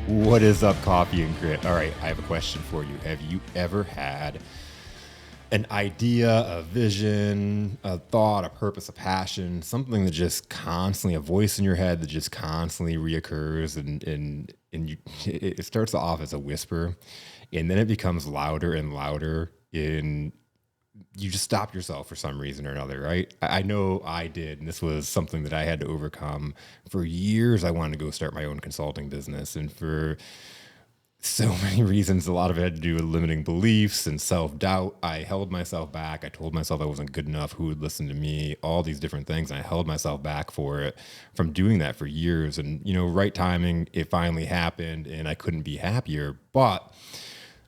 What is up, Coffee and Grit? All right, I have a question for you. Have you ever had an idea, a vision, a thought, a purpose, a passion, something that just constantly, a voice in your head that just constantly reoccurs and you, it starts off as a whisper and then it becomes louder and louder in you just stop yourself for some reason or another, right? I know I did, and this was something that I had to overcome. For years, I wanted to go start my own consulting business, and for so many reasons, a lot of it had to do with limiting beliefs and self-doubt. I held myself back. I told myself I wasn't good enough, who would listen to me, all these different things. And I held myself back for it from doing that for years. And, right timing, it finally happened, and I couldn't be happier. But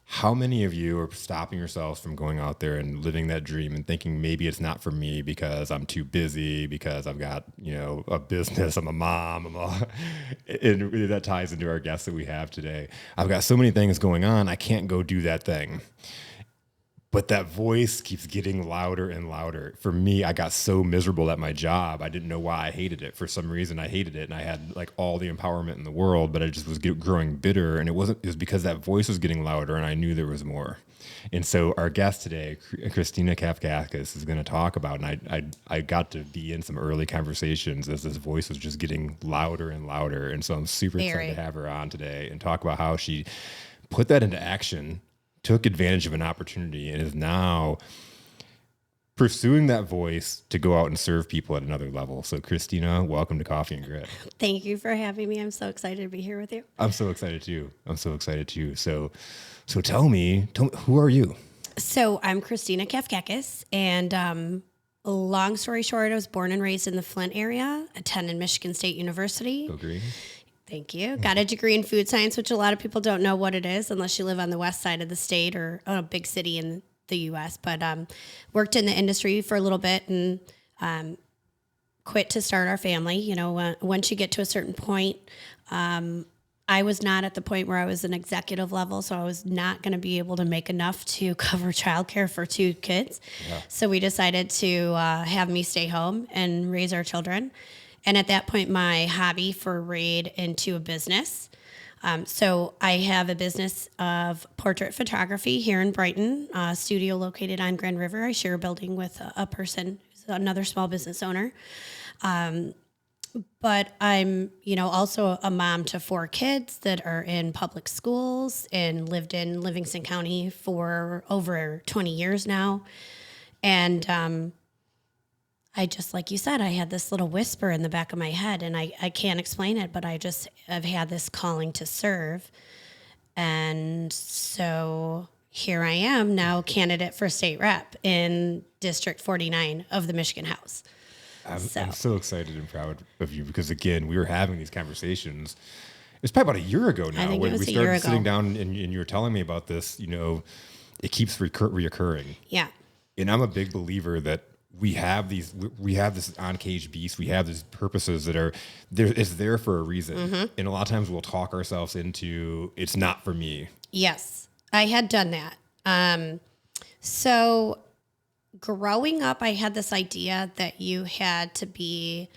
how many of you are stopping yourselves from going out there and living that dream and thinking maybe it's not for me because I'm too busy, because I've got, a business, I'm a mom, and that ties into our guest that we have today. I've got so many things going on, I can't go do that thing. But that voice keeps getting louder and louder. For me, I got so miserable at my job. I didn't know why I hated it. For some reason, I hated it. And I had like all the empowerment in the world, but I just was growing bitter. And it was because that voice was getting louder and I knew there was more. And so our guest today, Christina Kafkakis, is going to talk about, and I got to be in some early conversations as this voice was just getting louder and louder. And so I'm super excited to have her on today and talk about how she put that into action, took advantage of an opportunity, and is now pursuing that voice to go out and serve people at another level. So Christina, welcome to Coffee and Grit. Thank you for having me. I'm so excited to be here with you. I'm so excited too. So tell me, who are you? So I'm Christina Kafkakis, and long story short, I was born and raised in the Flint area, attended Michigan State University. Agree. Thank you. Got a degree in food science, which a lot of people don't know what it is unless you live on the west side of the state or a big city in the U.S. But worked in the industry for a little bit and quit to start our family. Once you get to a certain point, I was not at the point where I was an executive level, so I was not going to be able to make enough to cover childcare for 2 kids. Yeah. So we decided to have me stay home and raise our children. And at that point, my hobby forayed into a business. So I have a business of portrait photography here in Brighton, a studio located on Grand River. I share a building with a person who's another small business owner. But I'm, also a mom to 4 kids that are in public schools and lived in Livingston County for over 20 years now. And I just, like you said, I had this little whisper in the back of my head, and I can't explain it, but I've had this calling to serve. And so here I am now, candidate for state rep in District 49 of the Michigan House. I'm so excited and proud of you because, again, we were having these conversations. It's probably about a year ago now when we started sitting down and you were telling me about this, it keeps reoccurring. Yeah. And I'm a big believer that we have this on-cage beast. We have these purposes that are there. It's there for a reason. Mm-hmm. And a lot of times we'll talk ourselves into it's not for me. Yes, I had done that. So growing up, I had this idea that you had to be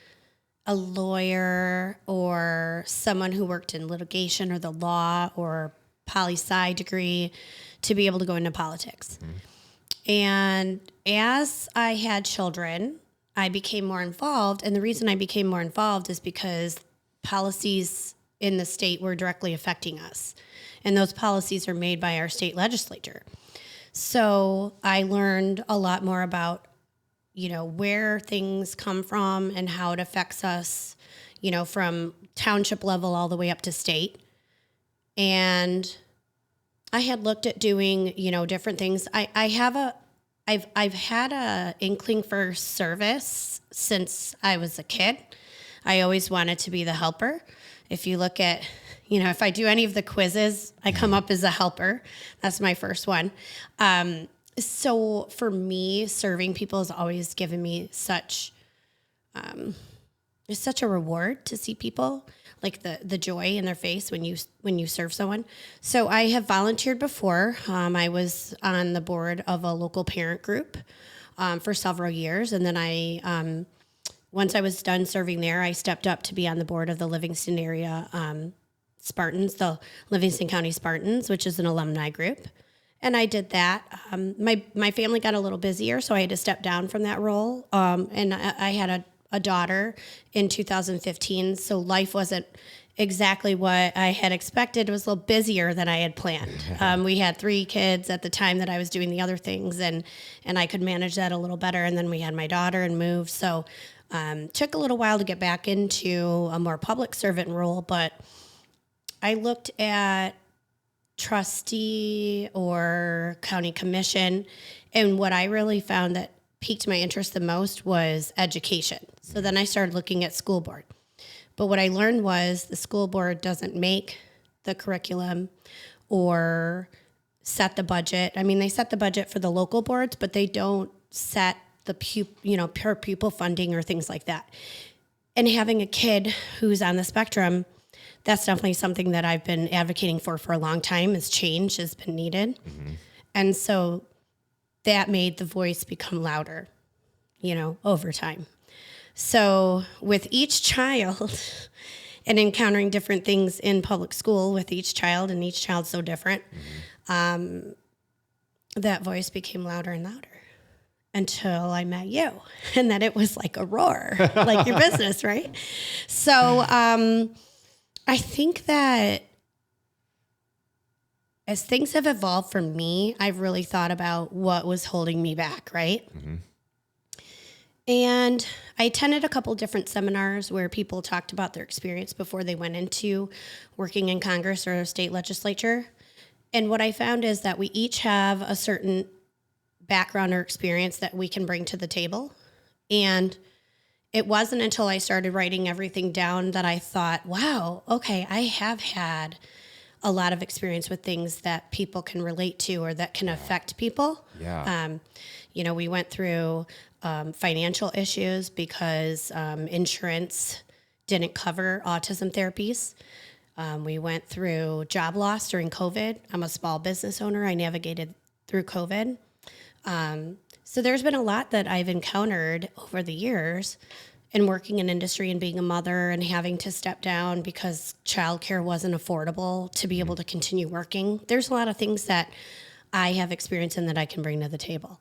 a lawyer or someone who worked in litigation or the law or poli-sci degree to be able to go into politics. Mm-hmm. And as I had children, I became more involved. And the reason I became more involved is because policies in the state were directly affecting us. And those policies are made by our state legislature. So I learned a lot more about, where things come from and how it affects us, from township level all the way up to state. And I had looked at doing, different things. I've had a inkling for service since I was a kid. I always wanted to be the helper. If you look at, if I do any of the quizzes, I come up as a helper. That's my first one. So for me, serving people has always given me such, it's such a reward to see people, like the joy in their face when you serve someone. So I have volunteered before. I was on the board of a local parent group for several years. And then once I was done serving there, I stepped up to be on the board of the Livingston area Spartans, the Livingston County Spartans, which is an alumni group. And I did that. My family got a little busier, so I had to step down from that role. And I had a daughter in 2015, so life wasn't exactly what I had expected. It was a little busier than I had planned. We had 3 kids at the time that I was doing the other things, and I could manage that a little better. And then we had my daughter and moved. So took a little while to get back into a more public servant role, but I looked at trustee or county commission, and what I really found that piqued my interest the most was education. So then I started looking at school board. But what I learned was the school board doesn't make the curriculum or set the budget. I mean, they set the budget for the local boards, but they don't set the per pupil funding or things like that. And having a kid who's on the spectrum, that's definitely something that I've been advocating for a long time. Is change has been needed. Mm-hmm. And so that made the voice become louder, over time. So with each child and encountering different things in public school with each child, and each child's so different, mm-hmm. That voice became louder and louder until I met you. And then it was like a roar, like your business, right? So I think that as things have evolved for me, I've really thought about what was holding me back, right? Mm-hmm. And I attended a couple different seminars where people talked about their experience before they went into working in Congress or state legislature. And what I found is that we each have a certain background or experience that we can bring to the table. And it wasn't until I started writing everything down that I thought, wow, okay, I have had a lot of experience with things that people can relate to or that can affect people. Yeah. We went through financial issues because insurance didn't cover autism therapies. We went through job loss during COVID. I'm a small business owner. I navigated through COVID. So there's been a lot that I've encountered over the years in working in industry and being a mother and having to step down because childcare wasn't affordable to be able to continue working. There's a lot of things that I have experience in that I can bring to the table.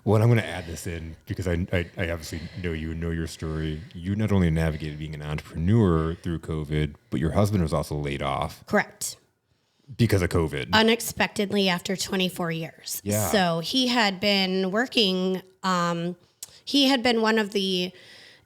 Well, I'm going to add this in because I obviously know you and know your story. You not only navigated being an entrepreneur through COVID, but your husband was also laid off. Correct. Because of COVID. Unexpectedly after 24 years. Yeah. So he had been working, he had been one of the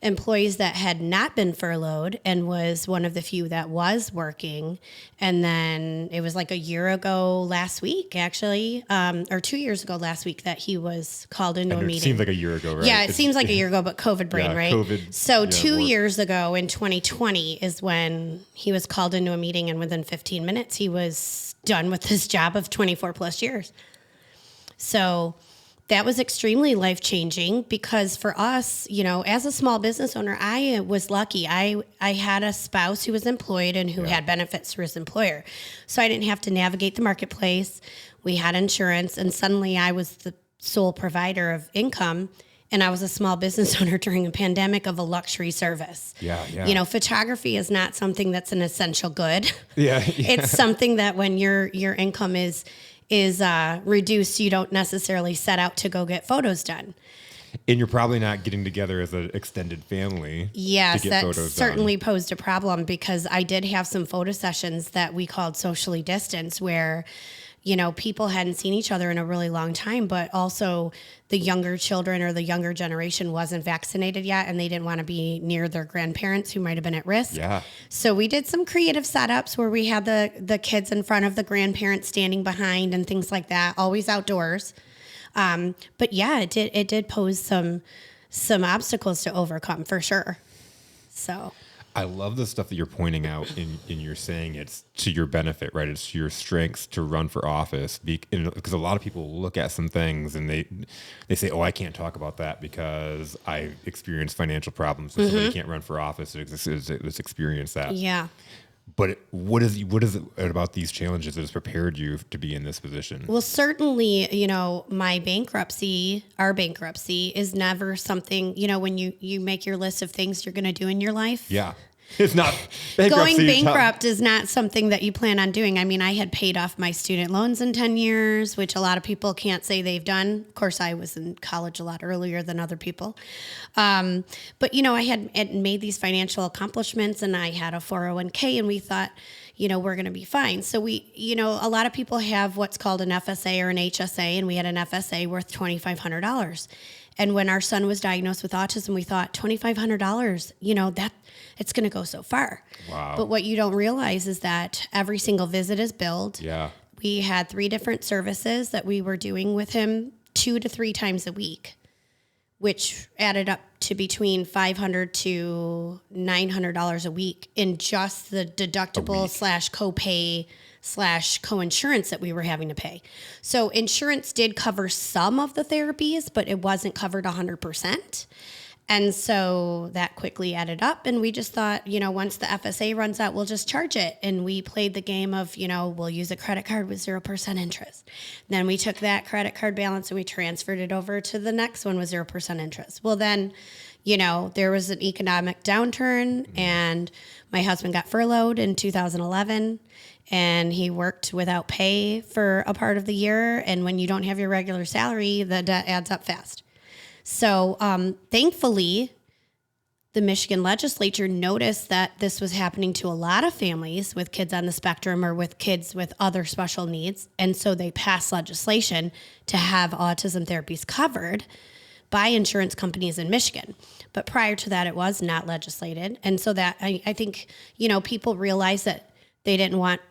employees that had not been furloughed and was one of the few that was working. And then it was like a year ago last week, actually, or 2 years ago last week that he was called into a meeting. It seems like a year ago, right? Yeah, it seems like a year ago, but COVID brain, right? COVID. So 2 years ago in 2020 is when he was called into a meeting, and within 15 minutes, he was done with his job of 24 plus years. So that was extremely life-changing because for us, as a small business owner, I was lucky. I had a spouse who was employed and who had benefits through his employer. So I didn't have to navigate the marketplace. We had insurance, and suddenly I was the sole provider of income, and I was a small business owner during a pandemic of a luxury service. Yeah. Photography is not something that's an essential good. Yeah. It's something that when your income is reduced, you don't necessarily set out to go get photos done. And you're probably not getting together as an extended family. Yes, to get that photos certainly done. Posed a problem because I did have some photo sessions that we called socially distanced where, people hadn't seen each other in a really long time, but also the younger children or the younger generation wasn't vaccinated yet, and they didn't want to be near their grandparents who might have been at risk. Yeah. So we did some creative setups where we had the kids in front of the grandparents standing behind and things like that, always outdoors. But yeah, it did pose some obstacles to overcome for sure. So I love the stuff that you're pointing out in your saying it's to your benefit, right? It's to your strengths to run for office because a lot of people look at some things and they say, oh, I can't talk about that because I experienced financial problems. So somebody can't run for office. Let's experience that. Yeah. But what is it about these challenges that has prepared you to be in this position? Well, certainly, our bankruptcy is never something, when you make your list of things you're going to do in your life. Yeah. It's not bankruptcy. Going bankrupt is not something that you plan on doing. I mean, I had paid off my student loans in 10 years, which a lot of people can't say they've done. Of course, I was in college a lot earlier than other people. But, I had made these financial accomplishments, and I had a 401k, and we thought, we're going to be fine. So we, a lot of people have what's called an FSA or an HSA, and we had an FSA worth $2,500. And when our son was diagnosed with autism, we thought $2,500, that it's going to go so far. Wow. But what you don't realize is that every single visit is billed. Yeah. We had 3 different services that we were doing with him 2 to 3 times a week, which added up to between $500 to $900 a week in just the deductible / copay / co-insurance that we were having to pay. So insurance did cover some of the therapies, but it wasn't covered 100%. And so that quickly added up, and we just thought, once the FSA runs out, we'll just charge it. And we played the game of, we'll use a credit card with 0% interest. Then we took that credit card balance and we transferred it over to the next one with 0% interest. Well, then, there was an economic downturn, and my husband got furloughed in 2011, and he worked without pay for a part of the year. And when you don't have your regular salary, the debt adds up fast. So thankfully, the Michigan legislature noticed that this was happening to a lot of families with kids on the spectrum or with kids with other special needs. And so they passed legislation to have autism therapies covered by insurance companies in Michigan. But prior to that, it was not legislated. And so that I think, people realized that they didn't want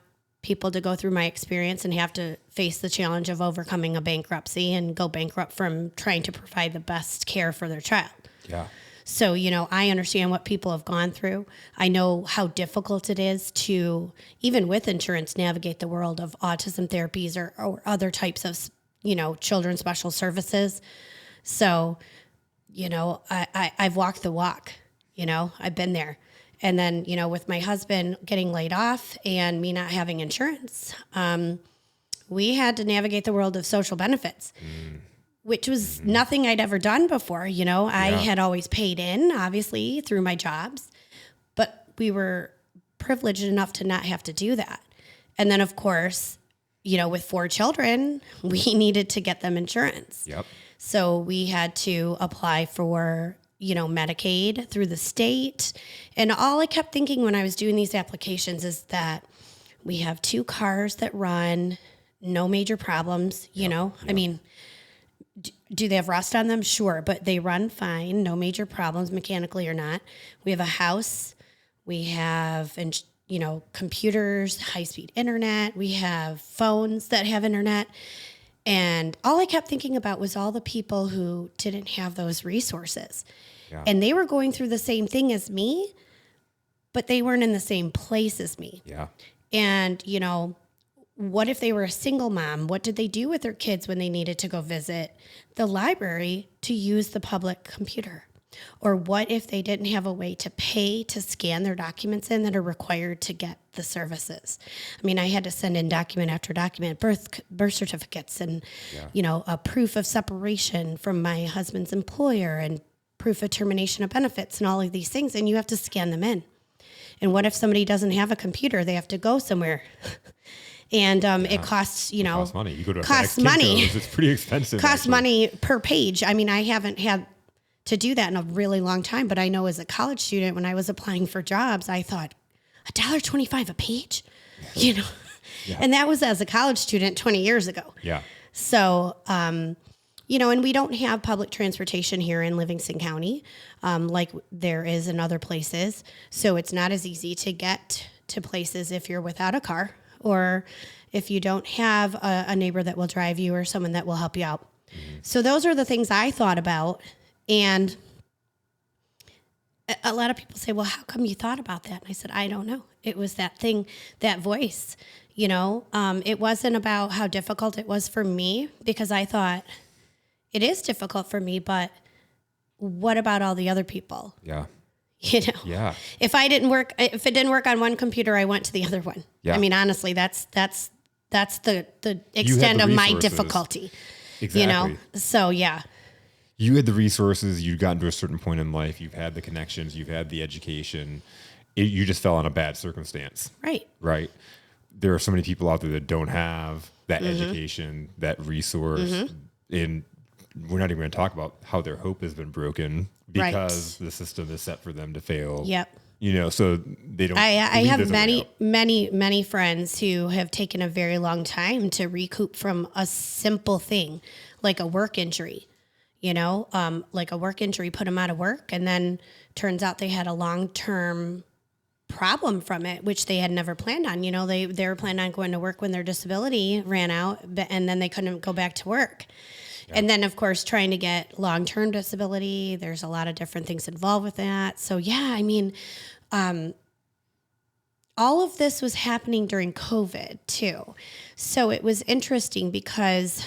people to go through my experience and have to face the challenge of overcoming a bankruptcy and go bankrupt from trying to provide the best care for their child. Yeah. So, I understand what people have gone through. I know how difficult it is to, even with insurance, navigate the world of autism therapies or other types of, children's special services. So, I've walked the walk, I've been there. And then, with my husband getting laid off and me not having insurance, we had to navigate the world of social benefits, which was nothing I'd ever done before. I had always paid in, obviously, through my jobs, but we were privileged enough to not have to do that. And then, of course, with 4 children, we needed to get them insurance. Yep. So we had to apply for Medicaid through the state. And all I kept thinking when I was doing these applications is that we have 2 cars that run, no major problems, I mean, do they have rust on them? Sure, but they run fine, no major problems mechanically or not. We have a house, we have, computers, high-speed internet, we have phones that have internet. And all I kept thinking about was all the people who didn't have those resources. Yeah. And they were going through the same thing as me, but they weren't in the same place as me. Yeah. And, what if they were a single mom? What did they do with their kids when they needed to go visit the library to use the public computer? Or what if they didn't have a way to pay to scan their documents in that are required to get the services? I mean, I had to send in document after document, birth certificates and, a proof of separation from my husband's employer and proof of termination of benefits and all of these things. And you have to scan them in. And what if somebody doesn't have a computer? They have to go somewhere. And it costs, It costs money. You go to costs money. It's pretty expensive. Costs money per page. I mean, I haven't had to do that in a really long time. But I know as a college student, when I was applying for jobs, I thought $1.25 a page, Yeah. And that was as a college student 20 years ago. Yeah. So, and we don't have public transportation here in Livingston County, like there is in other places. So it's not as easy to get to places if you're without a car or if you don't have a neighbor that will drive you or someone that will help you out. Mm-hmm. So those are the things I thought about. And a lot of people say, well, how come you thought about that? And I said, I don't know. It was that thing, that voice, it wasn't about how difficult it was for me because I thought it is difficult for me, but what about all the other people? Yeah. Yeah. If it didn't work on one computer, I went to the other one. Yeah. I mean, honestly, that's the extent of my difficulty. Exactly. So yeah. You had the resources, you'd gotten to a certain point in life, you've had the connections, you've had the education, you just fell on a bad circumstance. Right. Right. There are so many people out there that don't have that education, that resource. And we're not even going to talk about how their hope has been broken because the system is set for them to fail. Yep. So they don't. I have many friends who have taken a very long time to recoup from a simple thing like a work injury. Like a work injury put them out of work, and then turns out they had a long-term problem from it, which they had never planned on. They were planning on going to work when their disability ran out, and then they couldn't go back to work. Yeah. And then, of course, trying to get long-term disability, there's a lot of different things involved with that. So, yeah, all of this was happening during COVID, too. So it was interesting because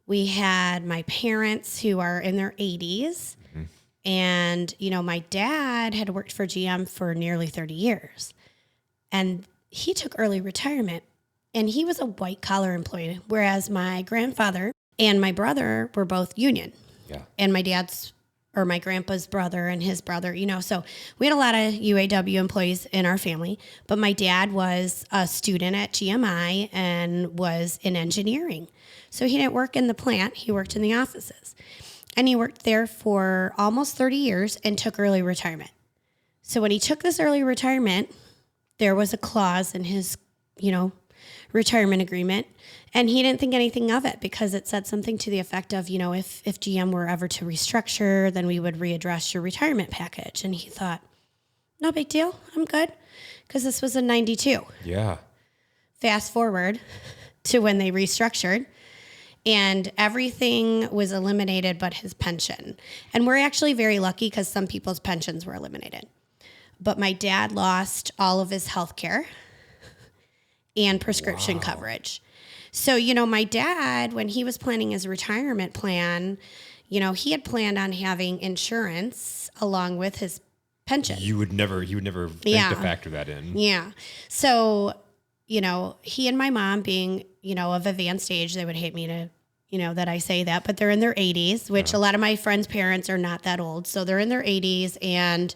we had my parents who are in their 80s. And, my dad had worked for GM for nearly 30 years. And he took early retirement. And he was a white-collar employee, whereas my grandfather and my brother were both union. Yeah. And my grandpa's brother and his brother, so we had a lot of UAW employees in our family. But my dad was a student at GMI and was in engineering. So he didn't work in the plant. He worked in the offices. And he worked there for almost 30 years and took early retirement. So when he took this early retirement, there was a clause in his, retirement agreement. And he didn't think anything of it because it said something to the effect of, if GM were ever to restructure, then we would readdress your retirement package. And he thought, no big deal. I'm good. Because this was in 92. Yeah. Fast forward to when they restructured. And everything was eliminated but his pension. And we're actually very lucky because some people's pensions were eliminated. But my dad lost all of his health care and prescription coverage. So, my dad, when he was planning his retirement plan, he had planned on having insurance along with his pension. He would never think to factor that in. Yeah. So, he and my mom being, of advanced age, they would hate me to, that I say that, but they're in their 80s, which a lot of my friends' parents are not that old. So they're in their 80s and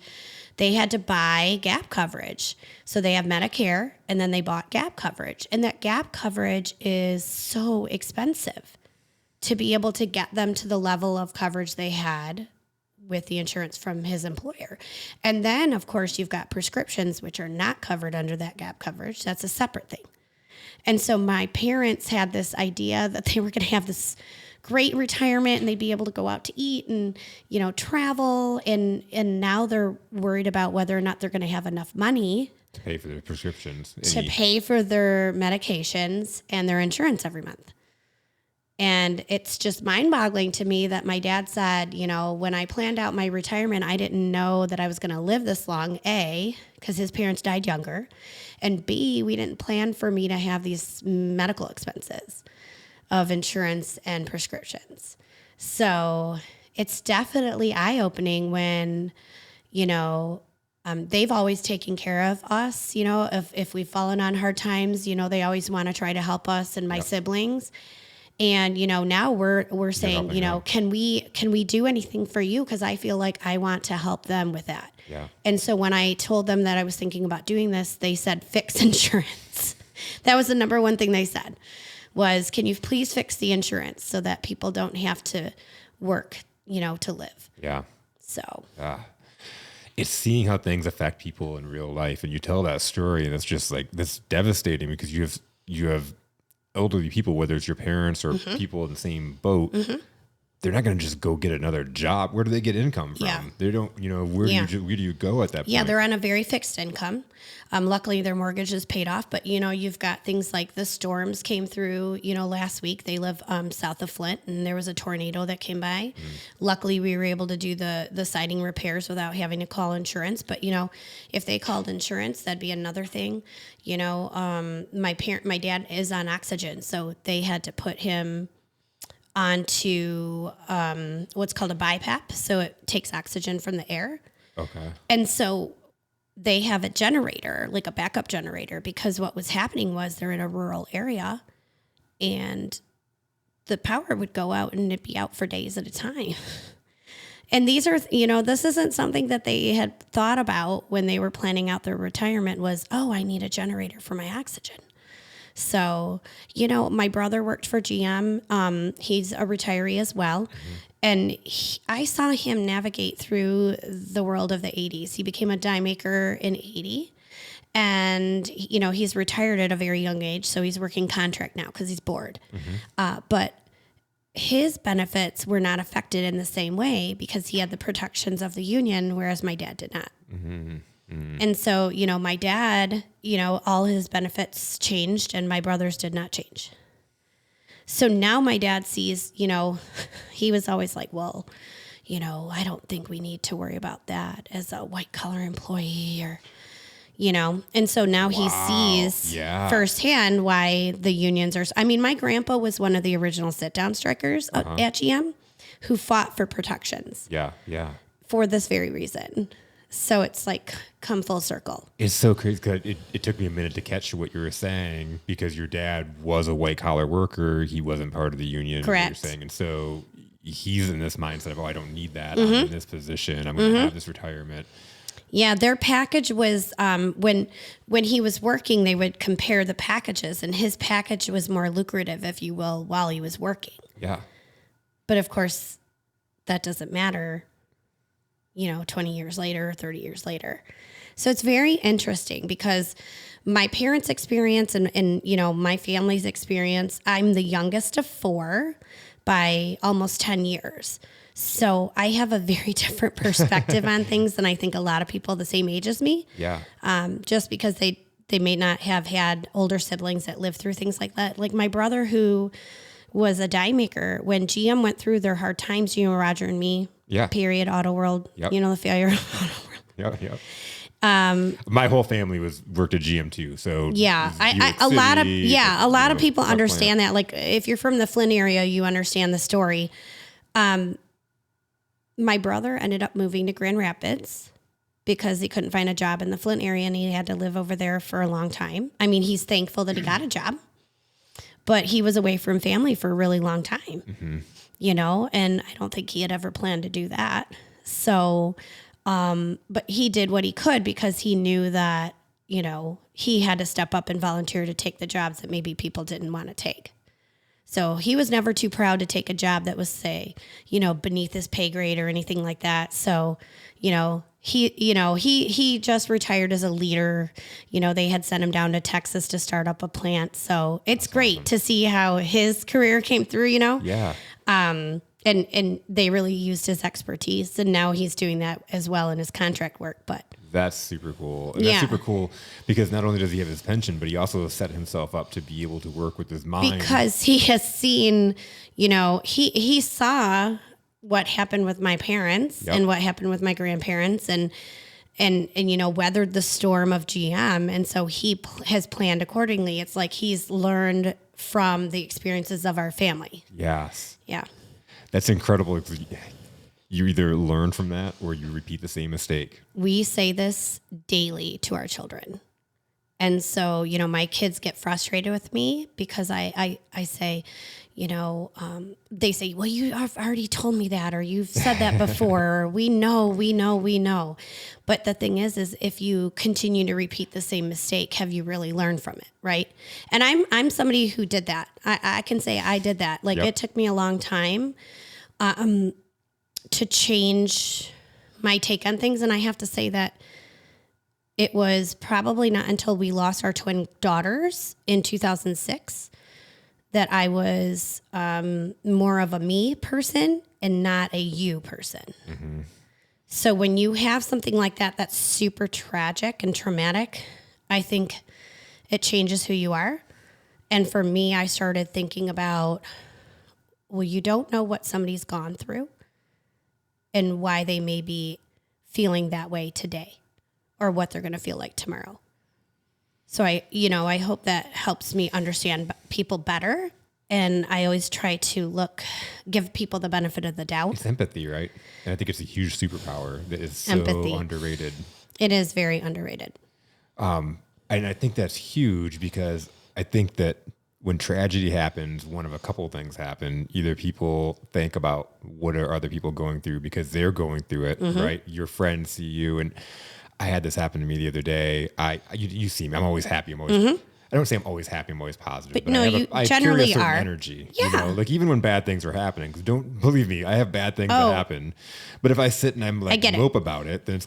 they had to buy gap coverage. So they have Medicare and then they bought gap coverage. And that gap coverage is so expensive to be able to get them to the level of coverage they had with the insurance from his employer. And then, of course, you've got prescriptions, which are not covered under that gap coverage. That's a separate thing. And so my parents had this idea that they were going to have this great retirement and they'd be able to go out to eat and, travel. And now they're worried about whether or not they're going to have enough money to pay for their prescriptions, to pay for their medications and their insurance every month. And it's just mind-boggling to me that my dad said, when I planned out my retirement, I didn't know that I was going to live this long, A, because his parents died younger, and B, we didn't plan for me to have these medical expenses of insurance and prescriptions. So it's definitely eye-opening when, they've always taken care of us, if we've fallen on hard times, they always want to try to help us and my siblings. And, now we're saying, can we do anything for you? Because I feel like I want to help them with that. Yeah. And so when I told them that I was thinking about doing this, they said, fix insurance. That was the number one thing they said was, can you please fix the insurance so that people don't have to work, to live? Yeah. So. It's seeing how things affect people in real life. And you tell that story and it's just like, that's devastating because you have elderly people, whether it's your parents or people in the same boat, they're not going to just go get another job. Where do they get income from? Yeah. They don't, where do you go at that point? Yeah, they're on a very fixed income. Luckily, their mortgage is paid off. But, you've got things like the storms came through, last week. They live south of Flint, and there was a tornado that came by. Luckily, we were able to do the siding repairs without having to call insurance. But, if they called insurance, that'd be another thing. My dad is on oxygen, so they had to put him onto what's called a BiPAP. So it takes oxygen from the air. Okay. And so they have a generator, like a backup generator, because what was happening was they're in a rural area and the power would go out and it'd be out for days at a time. And these are, this isn't something that they had thought about when they were planning out their retirement was, oh, I need a generator for my oxygen. So, my brother worked for GM. He's a retiree as well. And I saw him navigate through the world of the 80s. He became a die maker in 80. And, he's retired at a very young age. So he's working contract now because he's bored. But his benefits were not affected in the same way because he had the protections of the union, whereas my dad did not. And so, my dad, all his benefits changed and my brother's did not change. So now my dad sees, he was always like, well, I don't think we need to worry about that as a white collar employee or, and so now he sees firsthand why the unions are, my grandpa was one of the original sit down strikers at GM who fought for protections. For this very reason. So it's like come full circle. It's so crazy because it took me a minute to catch what you were saying because your dad was a white collar worker. He wasn't part of the union. Correct. You're saying. And so he's in this mindset of, I don't need that. I'm in this position. I'm going to have this retirement. Yeah, their package was when he was working, they would compare the packages and his package was more lucrative, if you will, while he was working. Yeah. But of course, that doesn't matter 20 years later, 30 years later. So it's very interesting because my parents' experience and my family's experience, I'm the youngest of 4 by almost 10 years. So I have a very different perspective on things than I think a lot of people the same age as me. Yeah. Just because they may not have had older siblings that lived through things like that. Like my brother who was a die maker, when GM went through their hard times, Roger and Me, period, Auto World, the failure of Auto World. My whole family worked at GM too. So a lot of people understand that. Like if you're from the Flint area, you understand the story. My brother ended up moving to Grand Rapids because he couldn't find a job in the Flint area and he had to live over there for a long time. He's thankful that he got a job, but he was away from family for a really long time, and I don't think he had ever planned to do that. So, but he did what he could because he knew that, he had to step up and volunteer to take the jobs that maybe people didn't want to take. So he was never too proud to take a job that was, say, beneath his pay grade or anything like that. So, he just retired as a leader. They had sent him down to Texas to start up a plant. So it's great to see how his career came through, Yeah. And they really used his expertise. And now he's doing that as well in his contract work. But that's super cool. And that's super cool because not only does he have his pension, but he also set himself up to be able to work with his mind. Because he has seen, he saw what happened with my parents and what happened with my grandparents and weathered the storm of GM. And so he has planned accordingly. It's like he's learned from the experiences of our family. Yes. Yeah. That's incredible. You either learn from that or you repeat the same mistake. We say this daily to our children. And so, my kids get frustrated with me because I say, they say, well, you have already told me that, or you've said that before, or we know. But the thing is if you continue to repeat the same mistake, have you really learned from it? Right. And I'm somebody who did that. I can say I did that. Like it took me a long time, to change my take on things. And I have to say that it was probably not until we lost our twin daughters in 2006 that I was more of a me person and not a you person. Mm-hmm. So when you have something like that, that's super tragic and traumatic, I think it changes who you are. And for me, I started thinking about, well, you don't know what somebody's gone through and why they may be feeling that way today or what they're going to feel like tomorrow. So I hope that helps me understand people better. And I always try to give people the benefit of the doubt. It's empathy, right? And I think it's a huge superpower that is so underrated. It is very underrated. And I think that's huge because I think that when tragedy happens, one of a couple of things happen. Either people think about what are other people going through because they're going through it, right? Your friends see you. And I had this happen to me the other day. You see me. I'm always happy. I don't say I'm always happy. I'm always positive. But no, I generally carry a certain are. energy. Yeah. You know, like even when bad things are happening, 'cause don't believe me, I have bad things that happen. But if I sit and I'm like mope about it, then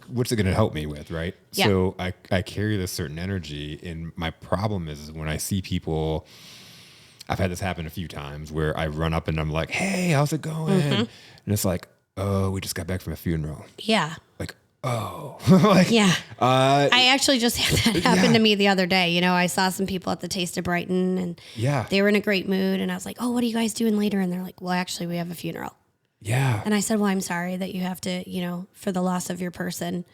what's it going to help me with, right? Yeah. So I carry this certain energy, and my problem is when I see people. I've had this happen a few times where I run up and I'm like, "Hey, how's it going?" And it's like, "Oh, we just got back from a funeral." Yeah. Like, oh, like, yeah. I actually just had that happen to me the other day. You know, I saw some people at the Taste of Brighton, and they were in a great mood. And I was like, "Oh, what are you guys doing later?" And they're like, "Well, actually, we have a funeral." Yeah. And I said, "Well, I'm sorry that you have to, for the loss of your person."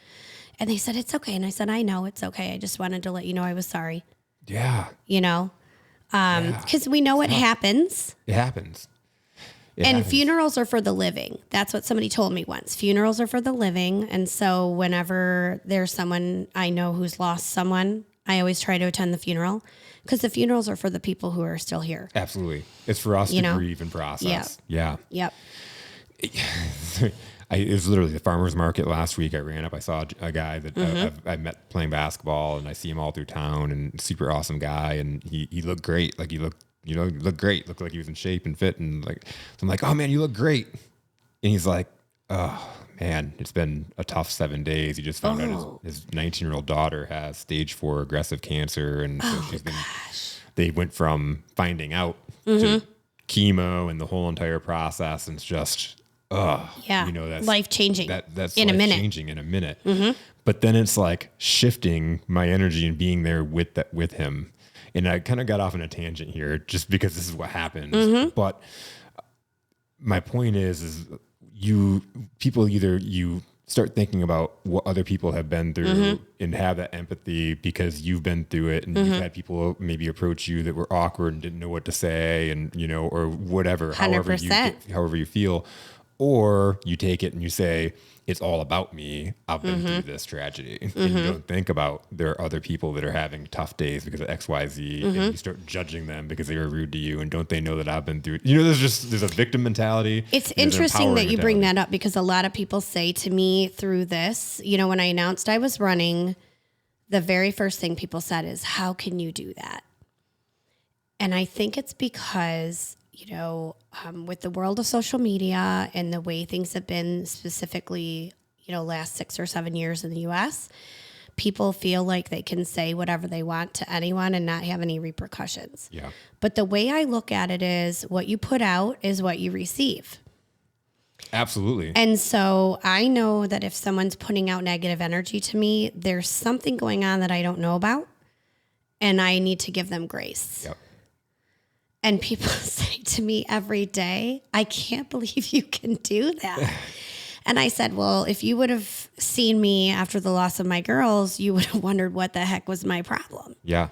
And they said, "It's okay." And I said, "I know it's okay. I just wanted to let you know I was sorry." Yeah. Because we know it happens. It happens. Funerals are for the living. That's what somebody told me once. Funerals are for the living. And so whenever there's someone I know who's lost someone, I always try to attend the funeral because the funerals are for the people who are still here. Absolutely. It's for us to grieve and process. Yeah. Yep. It was literally the farmer's market last week. I ran up. I saw a guy that I met playing basketball, and I see him all through town. And super awesome guy, and he looked great. Like he looked great. Looked like he was in shape and fit, and like so I'm like, "Oh man, you look great." And he's like, "Oh man, it's been a tough 7 days. He just found out his 19-year-old daughter has stage 4 aggressive cancer, and so she's been." They went from finding out to chemo and the whole entire process, and it's just. That's life changing. That's in a minute. Changing in a minute. But then it's like shifting my energy and being there with him. And I kind of got off on a tangent here just because this is what happens. But my point is people either you start thinking about what other people have been through and have that empathy because you've been through it, and you've had people maybe approach you that were awkward and didn't know what to say, and or whatever, 100%. however you feel. Or you take it and you say, it's all about me. I've been through this tragedy. And you don't think about there are other people that are having tough days because of X, Y, Z. And you start judging them because they were rude to you. And don't they know that I've been through it? There's a victim mentality. It's interesting that you bring that up because a lot of people say to me through this, when I announced I was running, the very first thing people said is, how can you do that? And I think it's because with the world of social media and the way things have been specifically, last 6 or 7 years in the U.S., people feel like they can say whatever they want to anyone and not have any repercussions. Yeah. But the way I look at it is what you put out is what you receive. Absolutely. And so I know that if someone's putting out negative energy to me, there's something going on that I don't know about, and I need to give them grace. Yep. And people say to me every day, I can't believe you can do that. And I said, well, if you would have seen me after the loss of my girls, you would have wondered what the heck was my problem. Yeah.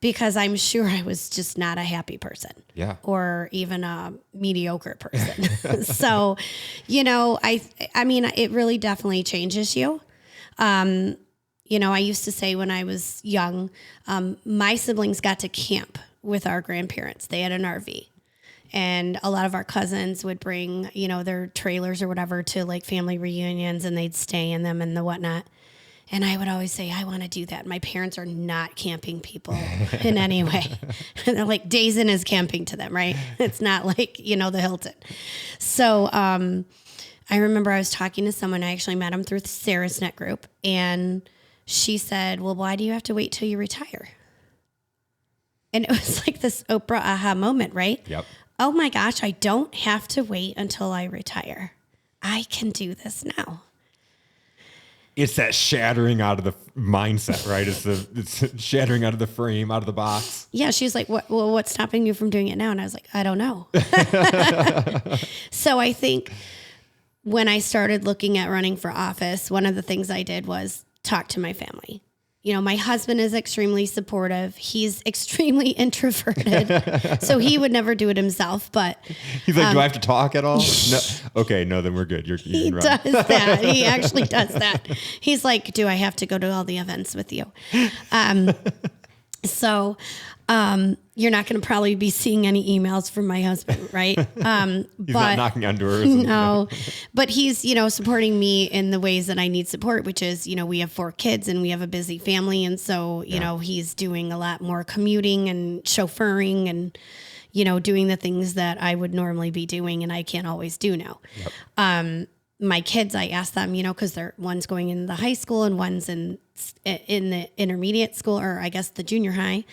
Because I'm sure I was just not a happy person. Yeah. Or even a mediocre person. So, I mean, it really definitely changes you. I used to say when I was young, my siblings got to camp with our grandparents. They had an RV, and a lot of our cousins would bring, their trailers or whatever to like family reunions, and they'd stay in them and the whatnot. And I would always say, I want to do that. My parents are not camping people in any way. They're like, Days Inn is camping to them, right? It's not like, the Hilton. So I remember I was talking to someone. I actually met him through the Sarah's Net group. And she said, well, why do you have to wait till you retire? And it was like this Oprah aha moment, right? Yep. Oh my gosh, I don't have to wait until I retire. I can do this now. It's that shattering out of the mindset, right? It's shattering out of the frame, out of the box. Yeah, she's like, what's stopping you from doing it now? And I was like, I don't know. So I think when I started looking at running for office, one of the things I did was talk to my family. My husband is extremely supportive. He's extremely introverted, so he would never do it himself. But he's like, do I have to talk at all? No. Okay, no, then we're good. He does that. He actually does that. He's like, do I have to go to all the events with you? So You're not going to probably be seeing any emails from my husband, right? He's not knocking on doors. No, but he's, supporting me in the ways that I need support, which is, we have 4 kids and we have a busy family. And so, he's doing a lot more commuting and chauffeuring and, doing the things that I would normally be doing and I can't always do now. Yep. My kids, I asked them, because one's going in the high school and one's in the intermediate school, or I guess the junior high.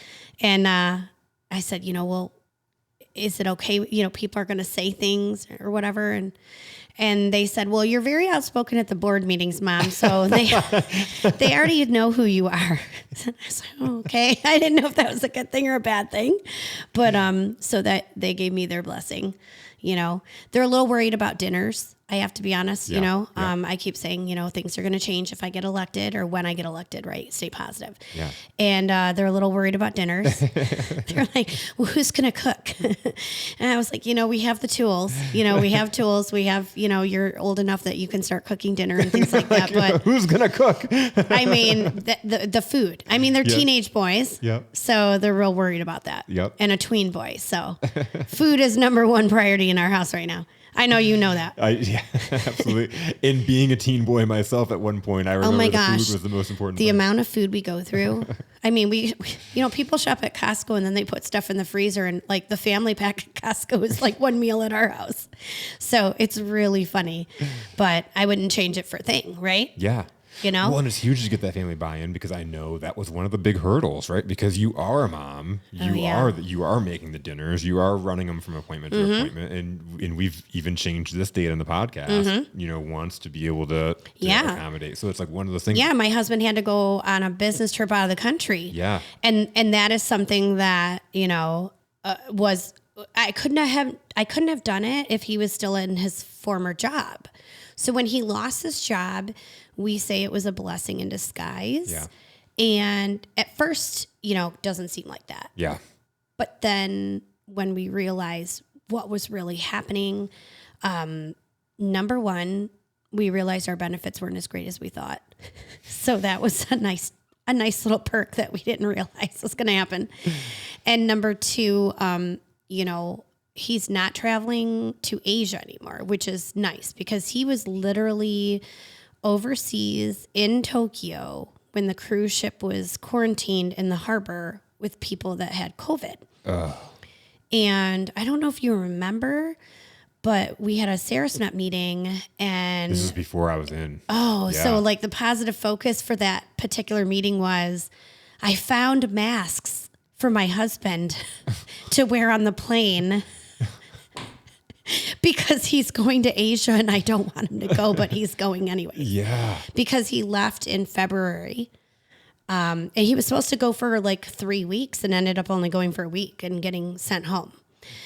And I said, well, is it okay? People are going to say things or whatever. And they said, well, you're very outspoken at the board meetings, Mom. So they already know who you are. I was like, oh, okay. I didn't know if that was a good thing or a bad thing. But so that they gave me their blessing. They're a little worried about dinners. I have to be honest, I keep saying, things are going to change if I get elected or when I get elected, right? Stay positive. Yeah. And they're a little worried about dinners. They're like, well, who's going to cook? And I was like, we have the tools, we have tools. We have, you're old enough that you can start cooking dinner and things like that. But who's going to cook? I mean, the food. I mean, they're teenage boys. Yep. So they're real worried about that. Yep. And a tween boy. So food is number 1 priority in our house right now. I know you know that. Yeah, absolutely. In being a teen boy myself at one point, I remember the food was the most important The amount of food we go through. I mean, we people shop at Costco and then they put stuff in the freezer, and like the family pack at Costco is like 1 meal at our house. So it's really funny, but I wouldn't change it for a thing, right? Yeah. Well, and it's huge to get that family buy-in, because I know that was one of the big hurdles, right? Because you are a mom, you are making the dinners, you are running them from appointment to appointment, and we've even changed this date in the podcast, once to be able to accommodate. So it's like one of those things. Yeah, my husband had to go on a business trip out of the country. Yeah, and that is something that was I couldn't have done it if he was still in his former job. So when he lost his job, we say it was a blessing in disguise. Yeah. And at first, doesn't seem like that. Yeah. But then when we realized what was really happening, number 1, we realized our benefits weren't as great as we thought. So that was a nice little perk that we didn't realize was going to happen. And number 2, he's not traveling to Asia anymore, which is nice because he was literally overseas in Tokyo when the cruise ship was quarantined in the harbor with people that had COVID. And I don't know if you remember, but we had a Sarasnut meeting, and this is before I was in. So like the positive focus for that particular meeting was I found masks for my husband to wear on the plane. Because he's going to Asia and I don't want him to go, but he's going anyway. Yeah. Because he left in February. And he was supposed to go for like 3 weeks and ended up only going for a week and getting sent home.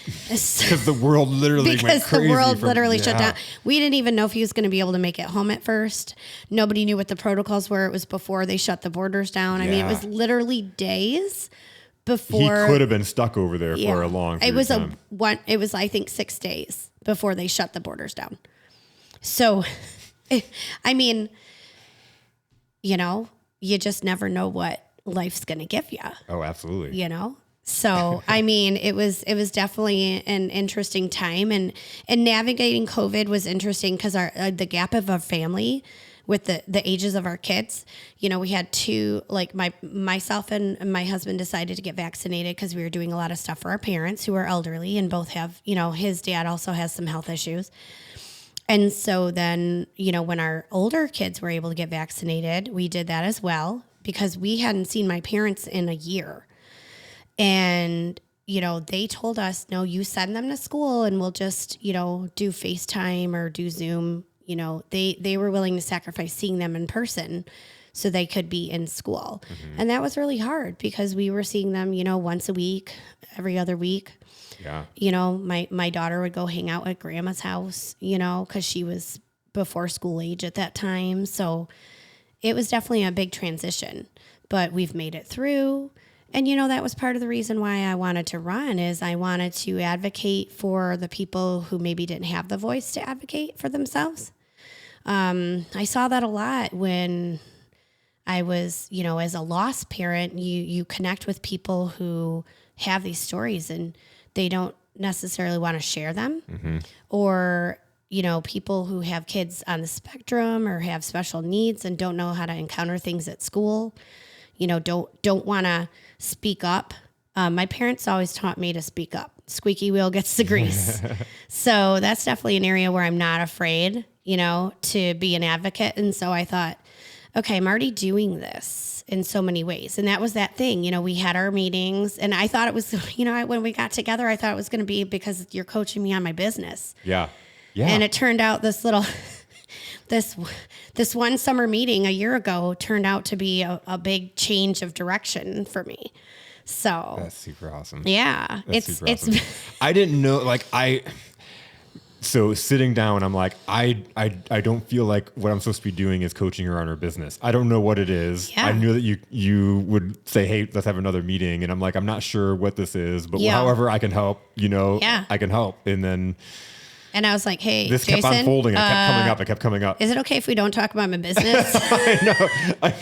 Because the world literally went crazy. Shut down. We didn't even know if he was going to be able to make it home at first. Nobody knew what the protocols were. It was before they shut the borders down. I mean, it was literally days before. He could have been stuck over there for a long period of time. It was I think 6 days before they shut the borders down. So, I mean, you just never know what life's going to give you. Oh, absolutely. So, I mean, it was definitely an interesting time, and navigating COVID was interesting because the gap of our family with the ages of our kids, we had 2, like myself and my husband decided to get vaccinated because we were doing a lot of stuff for our parents who are elderly and both have, his dad also has some health issues. And so then, when our older kids were able to get vaccinated, we did that as well because we hadn't seen my parents in a year. And, they told us, no, you send them to school and we'll just, do FaceTime or do Zoom. They were willing to sacrifice seeing them in person so they could be in school. Mm-hmm. And that was really hard because we were seeing them, once a week, every other week. Yeah. My daughter would go hang out at grandma's house, because she was before school age at that time. So it was definitely a big transition, but we've made it through. And, that was part of the reason why I wanted to run is I wanted to advocate for the people who maybe didn't have the voice to advocate for themselves. I saw that a lot when I was, as a lost parent, you connect with people who have these stories and they don't necessarily want to share them, or, people who have kids on the spectrum or have special needs and don't know how to encounter things at school, don't want to speak up. My parents always taught me to speak up. Squeaky wheel gets the grease. So that's definitely an area where I'm not afraid, to be an advocate. And so I thought, okay, I'm already doing this in so many ways. And that was that thing, we had our meetings and I thought it was, when we got together, I thought it was going to be because you're coaching me on my business. Yeah. Yeah. And it turned out this little, this one summer meeting a year ago turned out to be a big change of direction for me. So that's super awesome. Yeah. That's super awesome. I didn't know, so sitting down, I'm like, I don't feel like what I'm supposed to be doing is coaching her on her business. I don't know what it is. Yeah. I knew that you would say, hey, let's have another meeting. And I'm like, I'm not sure what this is, but however I can help, I can help. And I was like, hey, this Jason, kept unfolding. It kept coming up. Is it okay if we don't talk about my business? I know.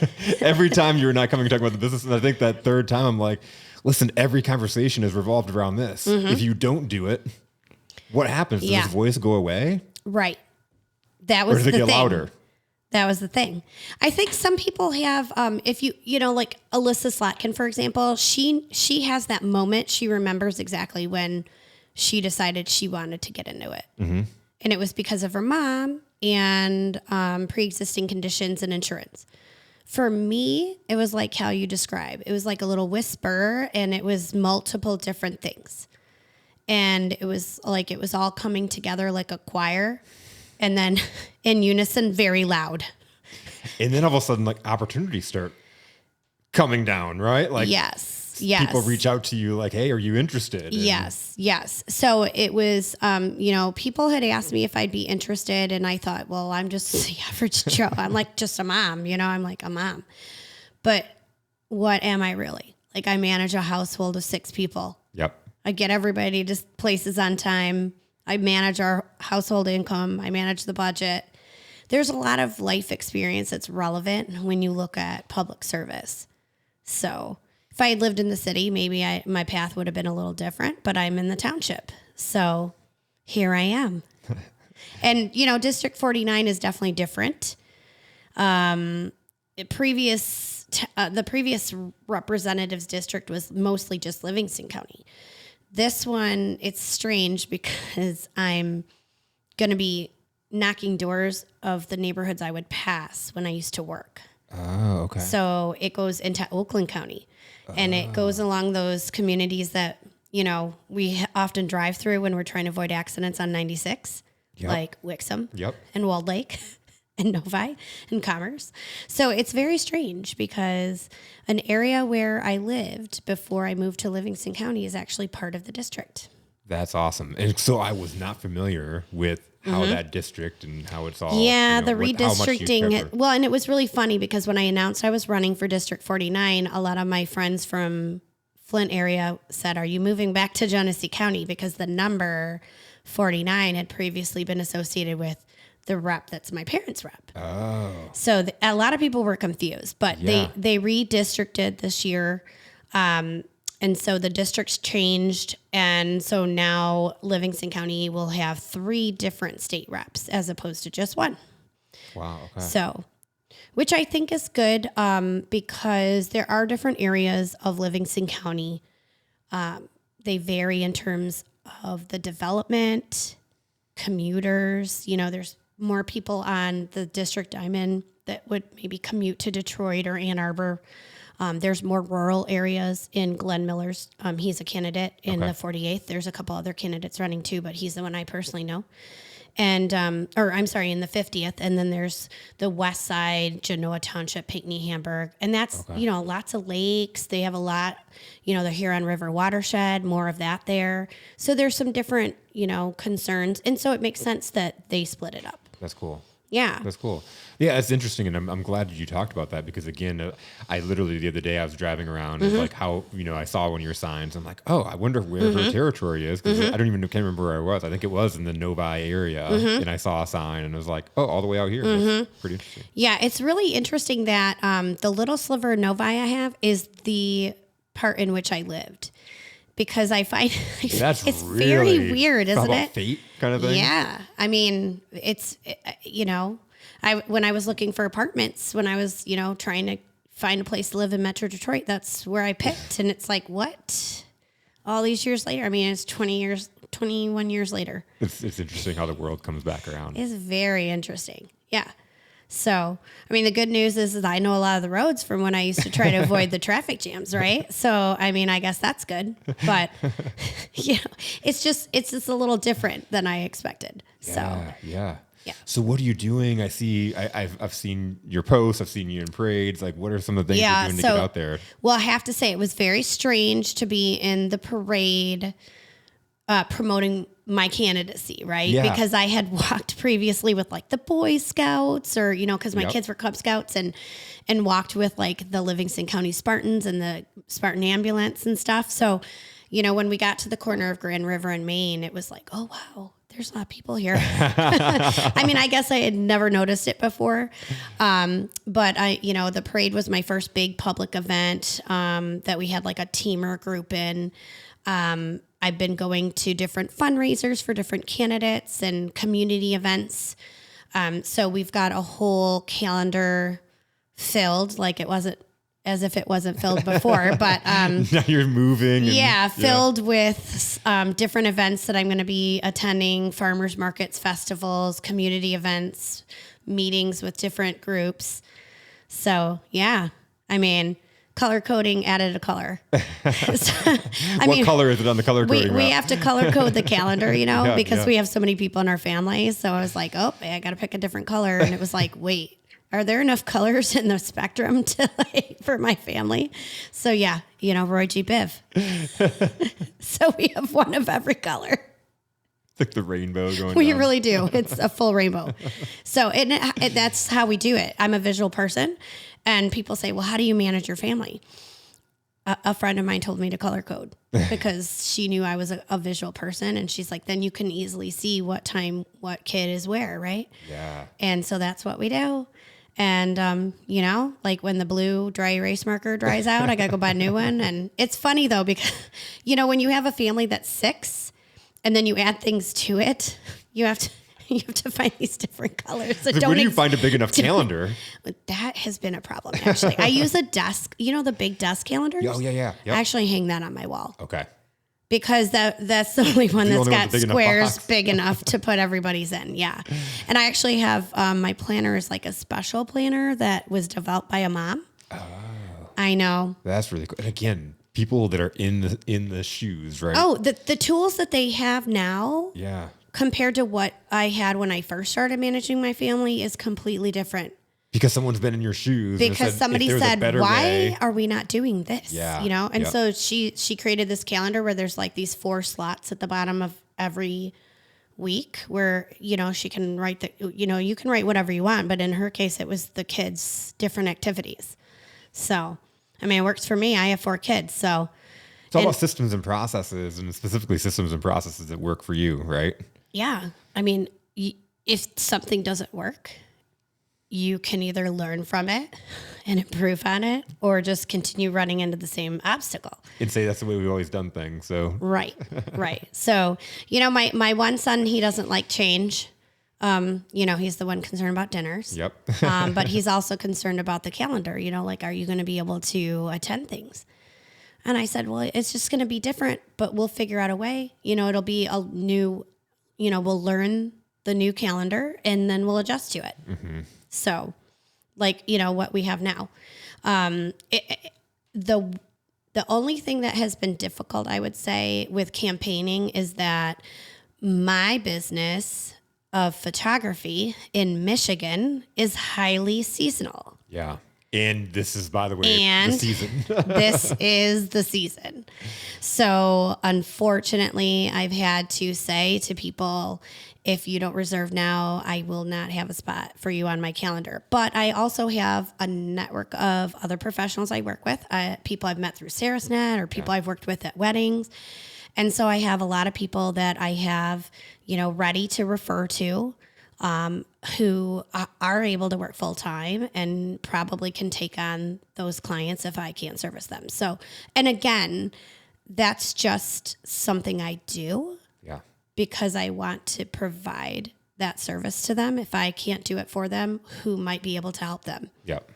Every time you're not coming to talk about the business. And I think that third time I'm like, listen, every conversation is revolved around this. If you don't do it, what happens? Does his voice go away? Right. That was the thing. Or does it get louder? That was the thing. I think some people have, if like Alyssa Slotkin, for example, she has that moment. She remembers exactly when she decided she wanted to get into it. And it was because of her mom and pre-existing conditions and insurance. For me, it was like how you describe. It was like a little whisper and it was multiple different things. And it was like it was all coming together like a choir and then in unison, very loud. And then all of a sudden, opportunities start coming down, right? Yes. People reach out to you like, hey, are you interested? Yes. So it was, people had asked me if I'd be interested. And I thought, well, I'm just the average Joe. I'm like just a mom, I'm like a mom. But what am I really? I manage a household of 6 people. Yep. I get everybody to places on time. I manage our household income. I manage the budget. There's a lot of life experience that's relevant when you look at public service. So if I had lived in the city, maybe my path would have been a little different, but I'm in the township. So here I am. And, District 49 is definitely different. The previous representative's district was mostly just Livingston County. This one, it's strange because I'm going to be knocking doors of the neighborhoods I would pass when I used to work. Oh, okay. So it goes into Oakland County and it goes along those communities that, we often drive through when we're trying to avoid accidents on 96, like Wixom and Walled Lake and Novi and Commerce. So it's very strange because an area where I lived before I moved to Livingston County is actually part of the district. That's awesome. And so I was not familiar with how that district and how it's all. The redistricting. Well, and it was really funny because when I announced I was running for District 49, a lot of my friends from Flint area said, are you moving back to Genesee County? Because the number 49 had previously been associated with the rep that's my parents' rep. Oh. So a lot of people were confused, but they redistricted this year. And so the districts changed. And so now Livingston County will have 3 different state reps as opposed to just 1. Wow. Okay. So, which I think is good because there are different areas of Livingston County. They vary in terms of the development, commuters. There's more people on the district I'm in that would maybe commute to Detroit or Ann Arbor. There's more rural areas in Glenn Miller's. He's a candidate in the 48th. There's a couple other candidates running too, but he's the one I personally know. And, in the 50th. And then there's the west side, Genoa Township, Pinckney, Hamburg. And that's, lots of lakes. They have a lot, the Huron River watershed, more of that there. So there's some different, concerns. And so it makes sense that they split it up. That's cool. Yeah. That's cool. Yeah, it's interesting, and I'm glad that you talked about that because again, I literally the other day I was driving around and like how I saw one of your signs. I'm like, oh, I wonder where her territory is because I can't remember where I was. I think it was in the Novi area, and I saw a sign and I was like, oh, all the way out here. That's pretty interesting. Yeah, it's really interesting that the little sliver of Novi I have is the part in which I lived. Because I find it's really very weird, isn't it? Fate kind of thing. Yeah, I mean, it's when I was looking for apartments, when I was trying to find a place to live in Metro Detroit, that's where I picked, and it's like what? All these years later, I mean, it's 21 years later. It's interesting how the world comes back around. It's very interesting. Yeah. So, I mean, the good news is I know a lot of the roads from when I used to try to avoid the traffic jams, right? So, I mean, I guess that's good. But, it's just a little different than I expected. Yeah. So what are you doing? I see, I've seen your posts. I've seen you in parades. Like, what are some of the things you're doing to get out there? Well, I have to say it was very strange to be in the parade promoting my candidacy, right? Yeah. Because I had walked previously with like the Boy Scouts or, because my kids were Cub Scouts and walked with like the Livingston County Spartans and the Spartan ambulance and stuff. So, when we got to the corner of Grand River and Maine, it was like, oh, wow, there's a lot of people here. I mean, I guess I had never noticed it before. But the parade was my first big public event that we had like a team or a group in. I've been going to different fundraisers for different candidates and community events. So we've got a whole calendar filled, like it wasn't as if it wasn't filled before, but now you're moving. Filled with different events that I'm going to be attending, farmers markets, festivals, community events, meetings with different groups. So yeah, I mean, color coding added a color. What color is it on the color coding? We have to color code the calendar, because we have so many people in our family. So I was like, oh, I got to pick a different color. And it was like, wait, are there enough colors in the spectrum for my family? So yeah, Roy G. Biv. So we have one of every color. It's like the rainbow going We down. really do. It's a full rainbow. So that's how we do it. I'm a visual person. And people say, well, how do you manage your family? A friend of mine told me to color code because she knew I was a visual person. And she's like, then you can easily see what time, what kid is where, right? Yeah. And so that's what we do. And, like when the blue dry erase marker dries out, I got to go buy a new one. And it's funny, though, because, when you have a family that's 6 and then you add things to it, you have to find these different colors. Where do you find a big enough calendar? That has been a problem, actually. I use a desk, the big desk calendars? Oh, yeah. Yep. I actually hang that on my wall. Okay. Because that's the only one that's got squares big enough to put everybody's in. Yeah. And I actually have my planner is like a special planner that was developed by a mom. Oh. I know. That's really cool. And again, people that are in the shoes, right? Oh, the tools that they have now. Yeah. Compared to what I had when I first started managing my family is completely different. Because someone's been in your shoes. Because somebody said, why are we not doing this? Yeah. And so she created this calendar where there's like these 4 slots at the bottom of every week where, she can write you can write whatever you want. But in her case, it was the kids' different activities. So, I mean, it works for me. I have 4 kids. So it's all about systems and processes, and specifically systems and processes that work for you, right? Yeah. I mean, if something doesn't work, you can either learn from it and improve on it or just continue running into the same obstacle. And say that's the way we've always done things. So Right. So, my one son, he doesn't like change. He's the one concerned about dinners. Yep. But he's also concerned about the calendar, like, are you going to be able to attend things? And I said, well, it's just going to be different, but we'll figure out a way. It'll be a new, we'll learn the new calendar and then we'll adjust to it. Mm-hmm. So, like, what we have now. The only thing that has been difficult, I would say, with campaigning is that my business of photography in Michigan is highly seasonal. Yeah. And this is, by the way, And the season. this is the season. So unfortunately, I've had to say to people, if you don't reserve now, I will not have a spot for you on my calendar. But I also have a network of other professionals I work with, people I've met through Sarasnet or people I've worked with at weddings. And so I have a lot of people that I have, ready to refer to, who are able to work full time and probably can take on those clients if I can't service them. So, and again, that's just something I do because I want to provide that service to them. If I can't do it for them, who might be able to help them? Yep.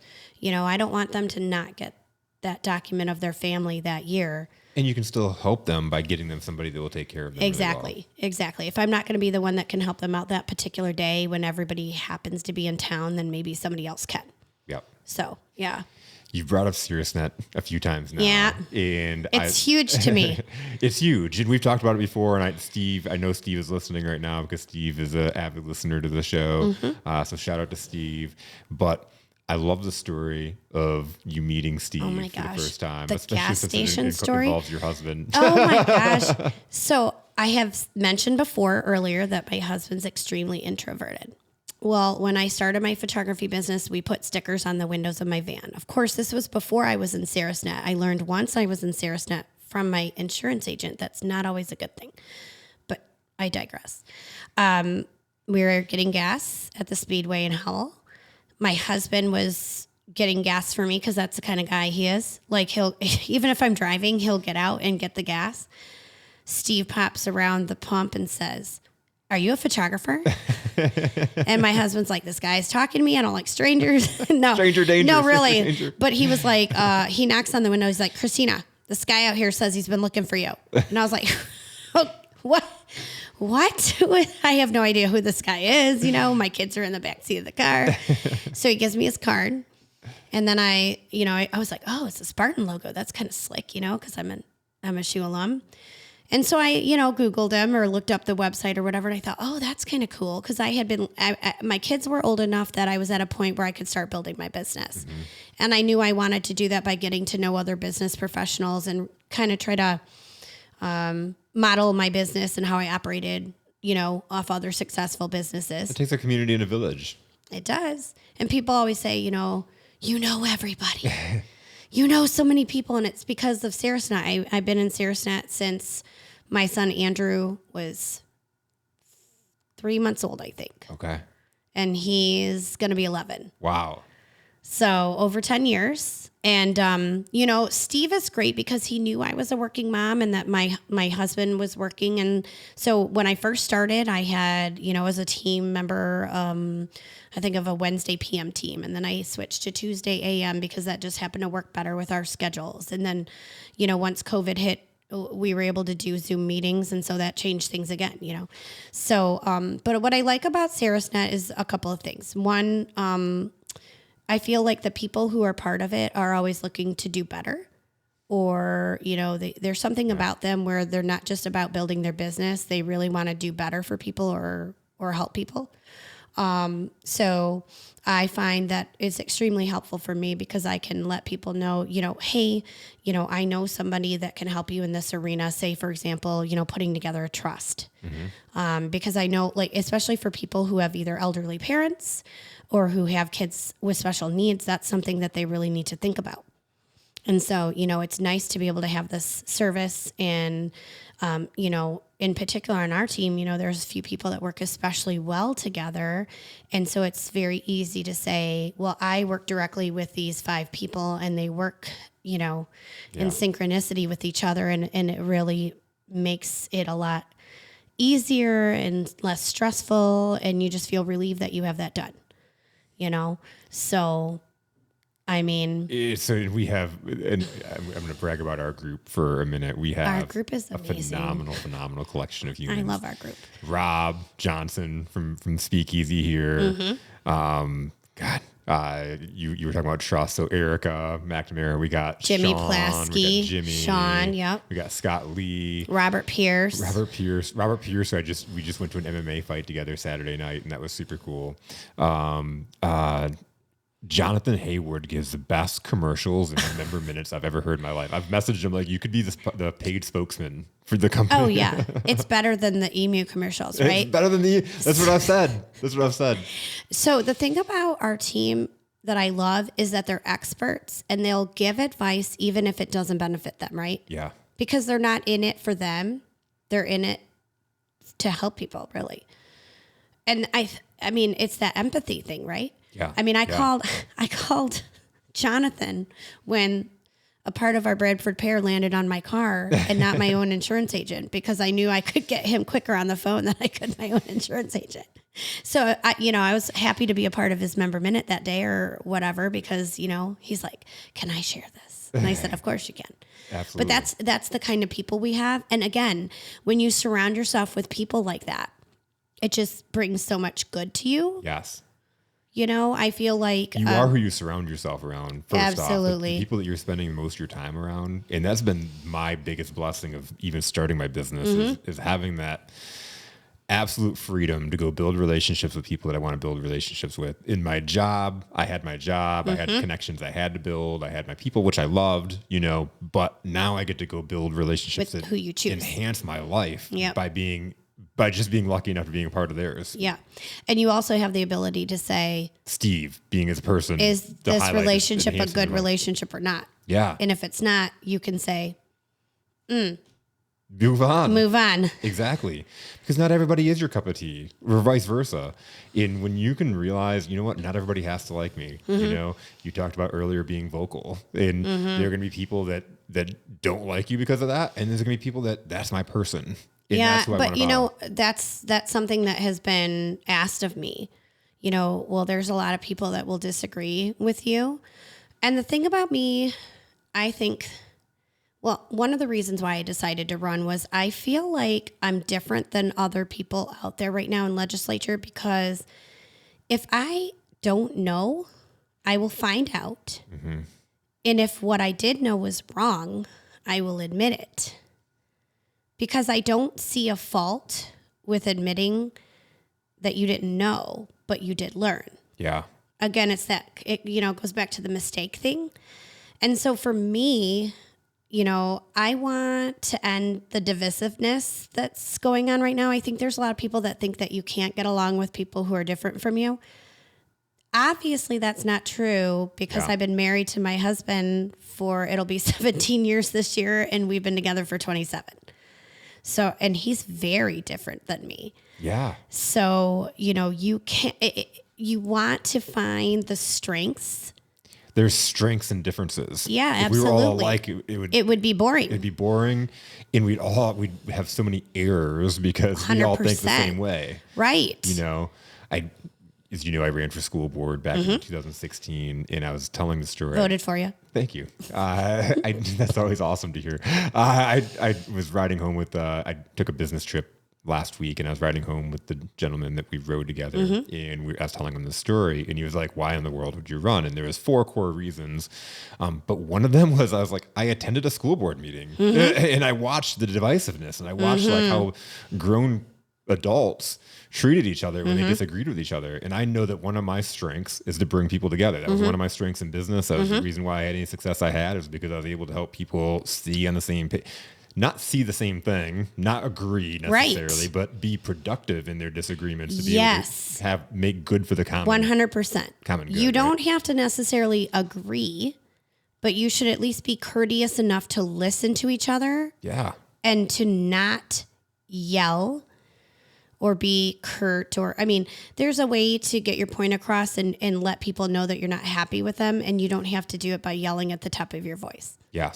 I don't want them to not get that document of their family that year. And you can still help them by getting them somebody that will take care of them. Exactly. Really well. Exactly. If I'm not going to be the one that can help them out that particular day when everybody happens to be in town, then maybe somebody else can. Yep. So, yeah. You've brought up Sarasnet a few times now. Yeah. And it's huge to me. It's huge. And we've talked about it before. And I know Steve is listening right now because Steve is an avid listener to the show. Mm-hmm. So shout out to Steve. But I love the story of you meeting Steve for the first time. The especially gas since station it story involves your husband. Oh my gosh. So I have mentioned before earlier that my husband's extremely introverted. Well, when I started my photography business, we put stickers on the windows of my van. Of course, this was before I was in Sarasnet. I learned once I was in Sarasnet from my insurance agent. That's not always a good thing, but I digress. We were getting gas at the Speedway in Howell. My husband was getting gas for me because that's the kind of guy he is. Like even if I'm driving, he'll get out and get the gas. Steve pops around the pump and says, "Are you a photographer?" And my husband's like, "This guy's talking to me. I don't like strangers." No, stranger danger. No, really. Danger. But he was like, he knocks on the window. He's like, "Christina, this guy out here says he's been looking for you." And I was like, "Oh, what? What?" I have no idea who this guy is. My kids are in the backseat of the car. So he gives me his card. And then I was like, "Oh, it's a Spartan logo. That's kind of slick, because I'm a shoe alum." And so I, Googled him or looked up the website or whatever. And I thought, oh, that's kind of cool. Because my kids were old enough that I was at a point where I could start building my business. Mm-hmm. And I knew I wanted to do that by getting to know other business professionals and kind of try to model my business and how I operated, off other successful businesses. It takes a community and a village. It does. And people always say, you know everybody. You know so many people, and it's because of Sarasnet. I've been in Sarasnet since my son Andrew was 3 months old, I think. Okay. And he's going to be 11. Wow. So over 10 years. And, Steve is great because he knew I was a working mom and that my husband was working. And so when I first started, I had, as a team member, I think of a Wednesday PM team. And then I switched to Tuesday AM because that just happened to work better with our schedules. And then, once COVID hit, we were able to do Zoom meetings. And so that changed things again, So, but what I like about Sarasnet is a couple of things. One, I feel like the people who are part of it are always looking to do better, or, there's something about them where they're not just about building their business. They really want to do better for people or help people. So I find that it's extremely helpful for me because I can let people know, hey, I know somebody that can help you in this arena. Say, for example, putting together a trust. Mm-hmm. Because I know, especially for people who have either elderly parents or who have kids with special needs, that's something that they really need to think about. And so, it's nice to be able to have this service. And, in particular on our team, there's a few people that work especially well together. And so it's very easy to say, well, I work directly with these 5 people and they work, in synchronicity with each other. And it really makes it a lot easier and less stressful. And you just feel relieved that you have that done, So, I mean, so we have, and I'm going to brag about our group for a minute. We have our group is amazing. phenomenal collection of humans. I love our group. Rob Johnson from Speakeasy here. Mm-hmm. You were talking about trust. So Erica McNamara, we got Jimmy Sean, Plasky, we got Jimmy, Sean, yep. We got Scott Lee, Robert Pierce. We just went to an MMA fight together Saturday night, and that was super cool. Jonathan Hayward gives the best commercials and member minutes I've ever heard in my life. I've messaged him like, you could be the paid spokesman for the company. Oh yeah. It's better than the emu commercials, right? It's better than that's what I've said. That's what I've said. So the thing about our team that I love is that they're experts and they'll give advice even if it doesn't benefit them, right? Yeah. Because they're not in it for them. They're in it to help people, really. And I mean, it's that empathy thing, right? Yeah. I mean, I called Jonathan when a part of our Bradford pear landed on my car and not my own insurance agent, because I knew I could get him quicker on the phone than I could my own insurance agent. So I was happy to be a part of his member minute that day or whatever, because, he's like, can I share this? And I said, of course you can. Absolutely. But that's the kind of people we have. And again, when you surround yourself with people like that, it just brings so much good to you. Yes. I feel like you are who you surround yourself around. First absolutely. Off, the people that you're spending most of your time around. And that's been my biggest blessing of even starting my business is having that absolute freedom to go build relationships with people that I want to build relationships with. In my job, I had my job. I had connections I had to build. I had my people, which I loved, but now I get to go build relationships with that who you choose. Enhance my life Yep. by just being lucky enough to being a part of theirs. Yeah. And you also have the ability to say, Steve, being as a person, is this relationship a good relationship or not? Yeah. And if it's not, you can say, move on. Exactly. Because not everybody is your cup of tea, or vice versa. And when you can realize, you know what, not everybody has to like me. You talked about earlier being vocal, and there are going to be people that don't like you because of that, and there's going to be people that's my person. And yeah, but that's something that has been asked of me. There's a lot of people that will disagree with you. And the thing about me, I think, one of the reasons why I decided to run was I feel like I'm different than other people out there right now in legislature, because if I don't know, I will find out. And if what I did know was wrong, I will admit it. Because I don't see a fault with admitting that you didn't know, but you did learn. Yeah. Again, it goes back to the mistake thing. And so for me, I want to end the divisiveness that's going on right now. I think there's a lot of people that think that you can't get along with people who are different from you. Obviously, that's not true, because I've been married to my husband it'll be 17 years this year, and we've been together for 27. So, and he's very different than me. Yeah. So, you can't, you want to find the strengths. There's strengths and differences. Yeah, if absolutely. we were all alike, it would be boring. It'd be boring. And we'd have so many errors because 100%. We all think the same way. Right. As you know, I ran for school board back in 2016, and I was telling the story. Voted for you. Thank you. That's always awesome to hear. I was riding home I took a business trip last week, and I was riding home with the gentleman that we rode together, and I was telling him the story, and he was like, why in the world would you run? And there was 4 core reasons. But one of them was, I attended a school board meeting, and I watched the divisiveness, and I watched how grown adults treated each other when they disagreed with each other. And I know that one of my strengths is to bring people together. That was one of my strengths in business. That was the reason why I had any success I had, is because I was able to help people see on the same page. Not see the same thing, not agree necessarily, but be productive in their disagreements to be able to make good for the common 100%. Common good. You don't have to necessarily agree, but you should at least be courteous enough to listen to each other. Yeah. And to not yell or be curt, there's a way to get your point across and let people know that you're not happy with them, and you don't have to do it by yelling at the top of your voice. Yeah.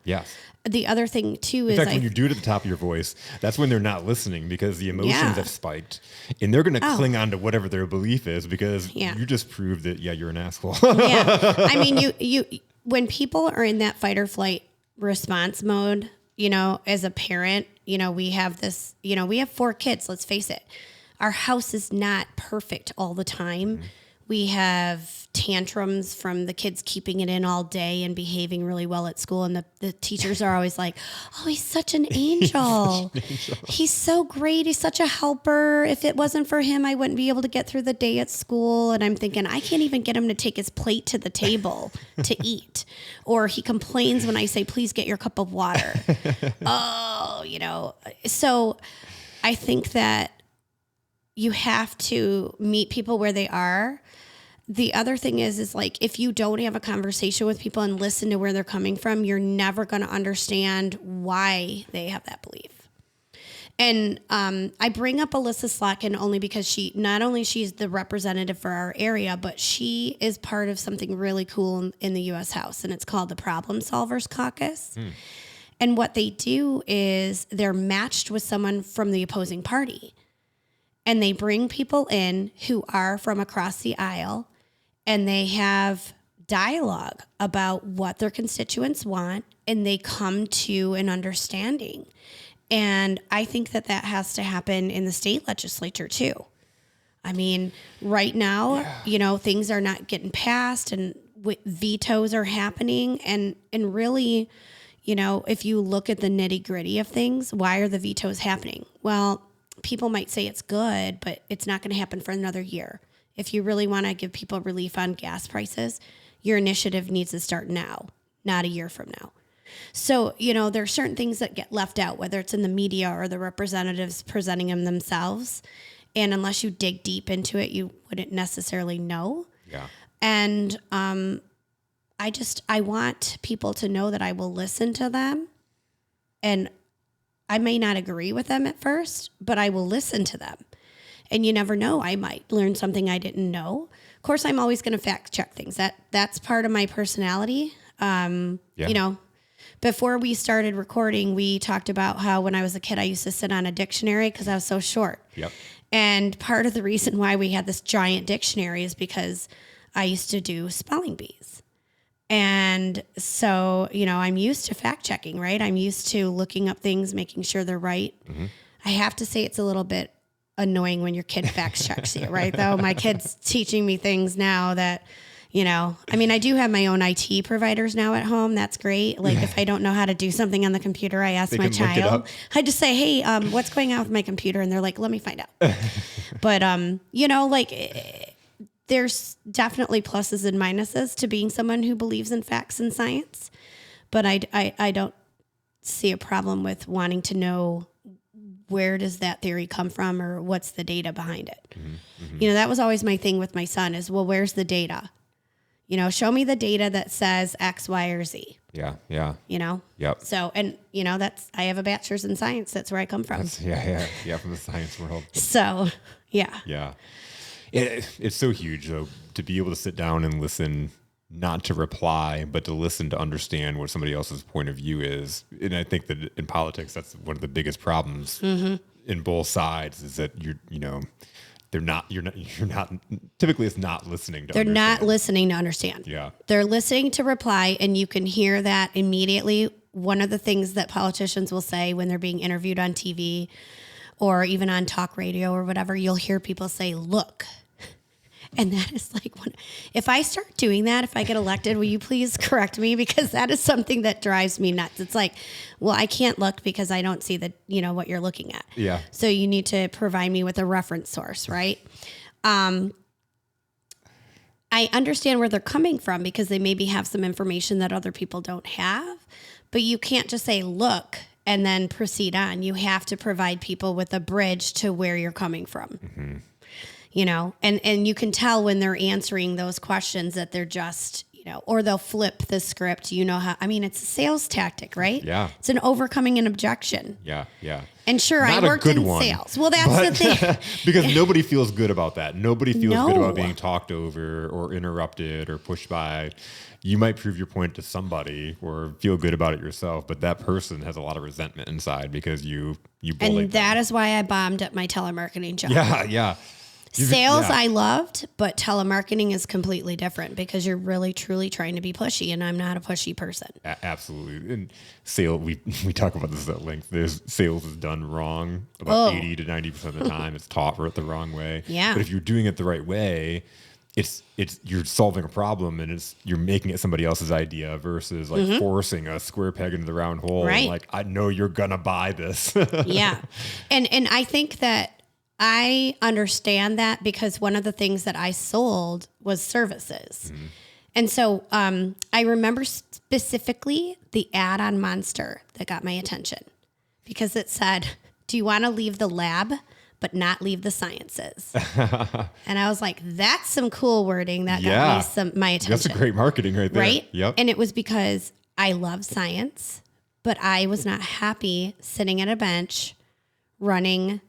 Yes. The other thing too is, in fact, when you do it at the top of your voice, that's when they're not listening, because the emotions have spiked, and they're going to cling on to whatever their belief is, because you just proved that you're an asshole. You when people are in that fight or flight response mode, as a parent, we have this, we have 4 kids. Let's face it. Our house is not perfect all the time. We have tantrums from the kids keeping it in all day and behaving really well at school. And the teachers are always like, oh, he's such an angel. He's so great. He's such a helper. If it wasn't for him, I wouldn't be able to get through the day at school. And I'm thinking, I can't even get him to take his plate to the table to eat. Or he complains when I say, please get your cup of water. So I think that you have to meet people where they are. The other thing is like, if you don't have a conversation with people and listen to where they're coming from, you're never going to understand why they have that belief. And I bring up Alyssa Slotkin only because she's the representative for our area, but she is part of something really cool in the U.S. House, and it's called the Problem Solvers Caucus. And what they do is they're matched with someone from the opposing party. And they bring people in who are from across the aisle, and they have dialogue about what their constituents want, and they come to an understanding. And I think that has to happen in the state legislature too. I mean, right now, things are not getting passed, and vetoes are happening. And really, if you look at the nitty gritty of things, why are the vetoes happening? Well, people might say it's good, but it's not going to happen for another year. If you really want to give people relief on gas prices, your initiative needs to start now, not a year from now. So, there are certain things that get left out, whether it's in the media or the representatives presenting them themselves. And unless you dig deep into it, you wouldn't necessarily know. Yeah. And I want people to know that I will listen to them. And I may not agree with them at first, but I will listen to them. And you never know, I might learn something I didn't know. Of course, I'm always going to fact check things. That's part of my personality. Before we started recording, we talked about how when I was a kid, I used to sit on a dictionary because I was so short. Yep. And part of the reason why we had this giant dictionary is because I used to do spelling bees. And so, I'm used to fact checking, right? I'm used to looking up things, making sure they're right. Mm-hmm. I have to say it's a little bit annoying when your kid fact checks you, right? Though my kid's teaching me things now that, I do have my own IT providers now at home. That's great. Like if I don't know how to do something on the computer, I ask my child. I just say, hey, what's going on with my computer? And they're like, let me find out. But, there's definitely pluses and minuses to being someone who believes in facts and science. But I don't see a problem with wanting to know where does that theory come from or what's the data behind it. Mm-hmm. Mm-hmm. That was always my thing with my son is, well, where's the data? Show me the data that says X, Y, or Z. Yeah. Yeah. Yep. So, and I have a bachelor's in science. That's where I come from. Yeah. From the science world. So, yeah. Yeah. It's so huge though, to be able to sit down and listen, not to reply, but to listen to understand what somebody else's point of view is. And I think that in politics, that's one of the biggest problems in both sides is that you're not typically it's not listening to They're understand. not listening to understand. Yeah. They're listening to reply, and you can hear that immediately. One of the things that politicians will say when they're being interviewed on TV or even on talk radio or whatever, you'll hear people say, look. And that is like, if I start doing that, if I get elected, will you please correct me? Because that is something that drives me nuts. It's like, well, I can't look because I don't see what you're looking at. Yeah. So you need to provide me with a reference source, right? I understand where they're coming from because they maybe have some information that other people don't have, but you can't just say, look, and then proceed on. You have to provide people with a bridge to where you're coming from. Mm-hmm. And you can tell when they're answering those questions that they're just, or they'll flip the script, it's a sales tactic, right? Yeah. It's an overcoming an objection. Yeah. Yeah. And sure, I worked in sales. Well, that's the thing. Because nobody feels good about that. Nobody feels good about being talked over or interrupted or pushed by. You might prove your point to somebody or feel good about it yourself, but that person has a lot of resentment inside because you bullied And that is why I bombed at my telemarketing job. Yeah. Sales I loved, but telemarketing is completely different because you're really truly trying to be pushy, and I'm not a pushy person. Absolutely. And sales, we talk about this at length. Sales is done wrong about 80 to 90% of the time. It's taught the wrong way. Yeah. But if you're doing it the right way, it's you're solving a problem and you're making it somebody else's idea versus like forcing a square peg into the round hole. Right. Like, I know you're gonna buy this. Yeah. And I think that I understand that because one of the things that I sold was services. And so I remember specifically the ad on Monster that got my attention because it said, do you want to leave the lab but not leave the sciences? And I was like, that's some cool wording that got me my attention. That's a great marketing right there. Right? Yep. And it was because I love science, but I was not happy sitting at a bench running,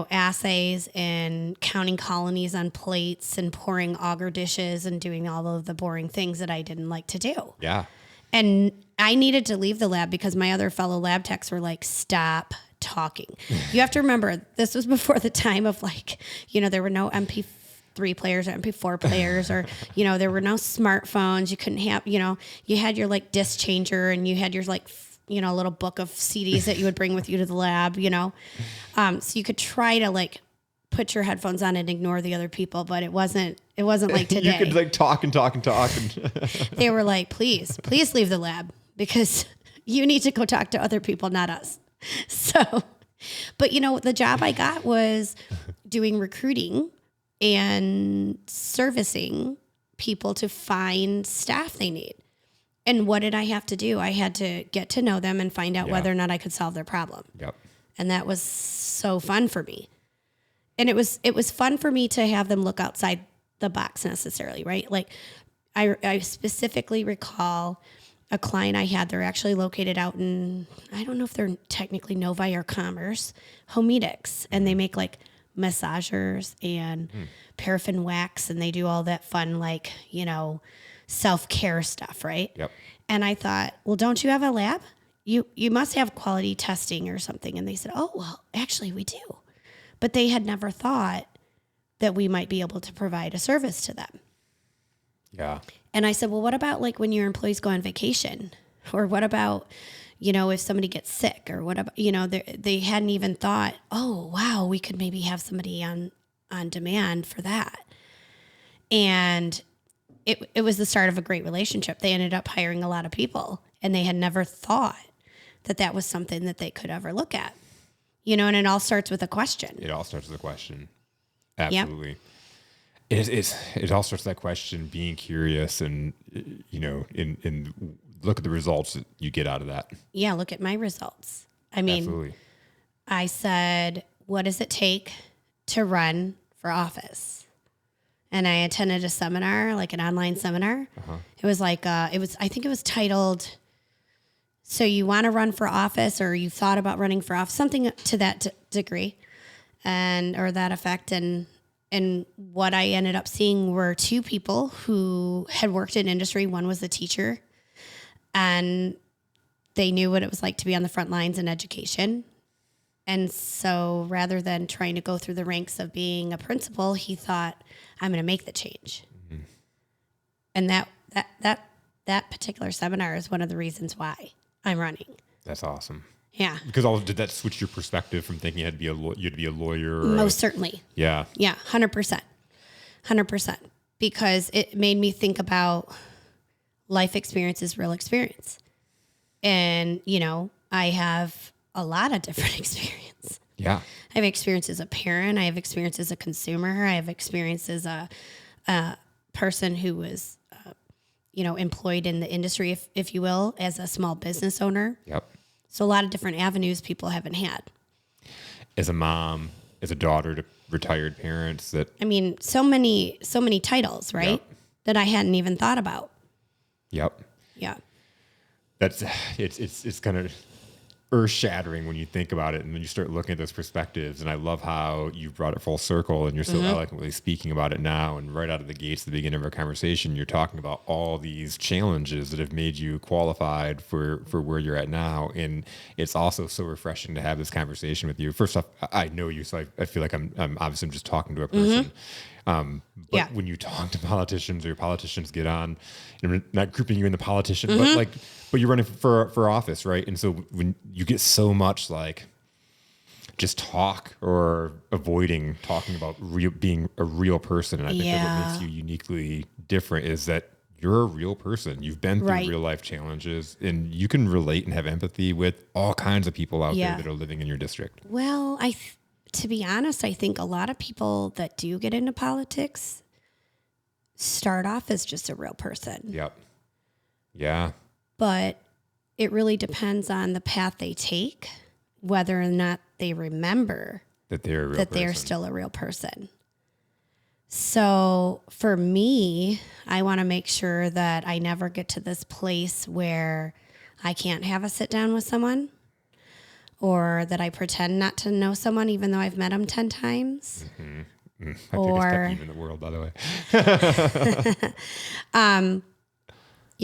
assays and counting colonies on plates and pouring agar dishes and doing all of the boring things that I didn't like to do. Yeah. And I needed to leave the lab because my other fellow lab techs were like, stop talking. You have to remember, this was before the time of there were no MP3 players or MP4 players or, there were no smartphones. You couldn't have, you had your like disc changer and you had your little book of CDs that you would bring with you to the lab, so you could try to like put your headphones on and ignore the other people, but it wasn't like today. You could like talk and talk and talk. They were like, please leave the lab because you need to go talk to other people, not us. So, but the job I got was doing recruiting and servicing people to find staff they need. And what did I have to do? I had to get to know them and find out whether or not I could solve their problem. Yep. And that was so fun for me. And it was fun for me to have them look outside the box necessarily, right? Like I specifically recall a client I had. They're actually located out in, I don't know if they're technically Novi or Commerce, Homedics. And they make like massagers and paraffin wax. And they do all that fun, self-care stuff, right? Yep. And I thought, well, don't you have a lab? You must have quality testing or something. And they said, oh, well, actually we do. But they had never thought that we might be able to provide a service to them. Yeah. And I said, well, what about like when your employees go on vacation? Or what about, if somebody gets sick or what about, they hadn't even thought, oh, wow, we could maybe have somebody on demand for that. And it was the start of a great relationship. They ended up hiring a lot of people and they had never thought that was something that they could ever look at, and it all starts with a question. It all starts with a question. Absolutely. Yep. It all starts with that question, being curious and, and look at the results that you get out of that. Yeah. Look at my results. I mean, absolutely. I said, what does it take to run for office? And I attended a seminar, like an online seminar. Uh-huh. It was like, I think it was titled, So You Want to Run for Office, or You Thought About Running for Office, something to that degree or that effect. And what I ended up seeing were two people who had worked in industry. One was a teacher, and they knew what it was like to be on the front lines in education. And so rather than trying to go through the ranks of being a principal, he thought, I'm going to make the change. Mm-hmm. And that particular seminar is one of the reasons why I'm running. That's awesome. Yeah. Because did that switch your perspective from thinking you'd be a lawyer? Most certainly. Yeah. Yeah, 100%. 100%. Because it made me think about life experience is real experience. And, I have a lot of different experience. Yeah. I have experience as a parent. I have experience as a consumer. I have experience as a person who was, employed in the industry, if you will, as a small business owner. Yep. So a lot of different avenues people haven't had. As a mom, as a daughter to retired parents so many titles, right? Yep. That I hadn't even thought about. Yep. Yeah. It's kind of earth-shattering when you think about it and then you start looking at those perspectives. And I love how you brought it full circle and you're so eloquently speaking about it now. And right out of the gates at the beginning of our conversation, you're talking about all these challenges that have made you qualified for where you're at now. And it's also so refreshing to have this conversation with you. First off, I know you, so I feel like I'm obviously just talking to a person. But when you talk to politicians or your politicians get on, and I'm not grouping you in the politician, but you're running for office, right? And so when you get so much like just talk or avoiding talking about being a real person. And I think that what makes you uniquely different is that you're a real person. You've been through real life challenges, and you can relate and have empathy with all kinds of people out there that are living in your district. Well, to be honest, I think a lot of people that do get into politics start off as just a real person. Yep. Yeah. But it really depends on the path they take, whether or not they remember that they're still a real person. So for me, I want to make sure that I never get to this place where I can't have a sit down with someone, or that I pretend not to know someone even though I've met them 10 times. Mm-hmm. My biggest pet peeve in the world, by the way.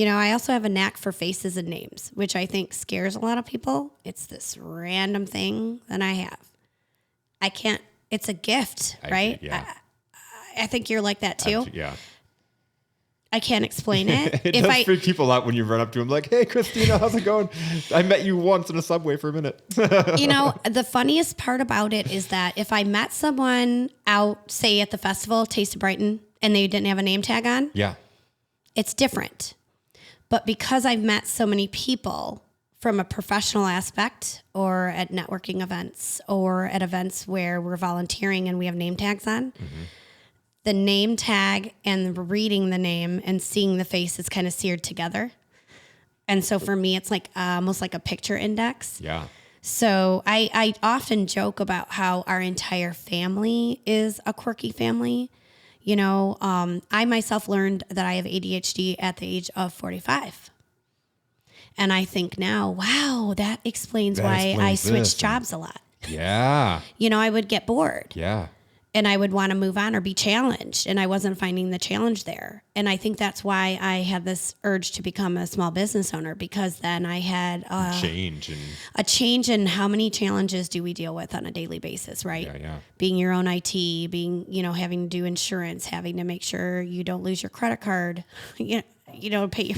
I also have a knack for faces and names, which I think scares a lot of people. It's this random thing that I have. It's a gift, right? Yeah. I think you're like that too. Yeah. I can't explain it. It does freak people out when you run up to them like, hey, Christina, how's it going? I met you once in a subway for a minute. The funniest part about it is that if I met someone out, say at the festival, Taste of Brighton, and they didn't have a name tag on, it's different. But because I've met so many people from a professional aspect, or at networking events, or at events where we're volunteering and we have name tags on, the name tag and reading the name and seeing the face is kind of seared together. And so for me, it's like almost like a picture index. Yeah. So I often joke about how our entire family is a quirky family. I myself learned that I have ADHD at the age of 45. And I think now, wow, that explains why I switched jobs a lot. Yeah. I would get bored. Yeah. And I would want to move on or be challenged. And I wasn't finding the challenge there. And I think that's why I had this urge to become a small business owner, because then I had a change in how many challenges do we deal with on a daily basis, right? Yeah. Being your own IT, being, having to do insurance, having to make sure you don't lose your credit card, pay,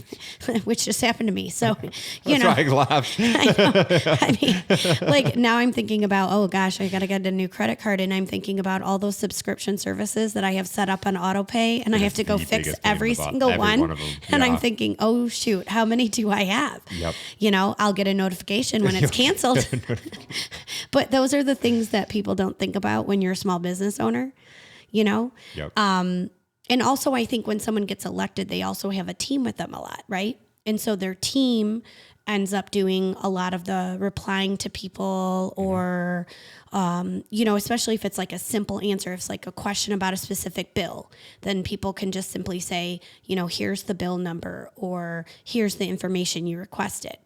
which just happened to me. So, That's why I laughed. I mean, like now I'm thinking about, oh gosh, I got to get a new credit card. And I'm thinking about all those subscription services that I have set up on auto pay, and I have to go fix every single one. Of them. And I'm thinking, oh shoot, how many do I have? Yep. I'll get a notification when it's canceled. But those are the things that people don't think about when you're a small business owner, Yep. And also, I think when someone gets elected, they also have a team with them a lot, right? And so their team ends up doing a lot of the replying to people, or, especially if it's like a simple answer, if it's like a question about a specific bill, then people can just simply say, here's the bill number, or here's the information you requested.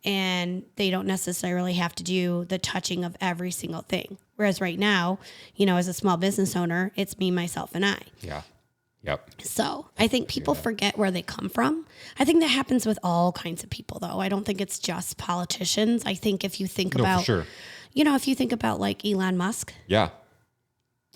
And they don't necessarily have to do the touching of every single thing. Whereas right now, as a small business owner, it's me, myself, and I. Yeah. Yep. So I think people forget where they come from. I think that happens with all kinds of people, though. I don't think it's just politicians. I think if you think about, for sure. If you think about like Elon Musk. Yeah.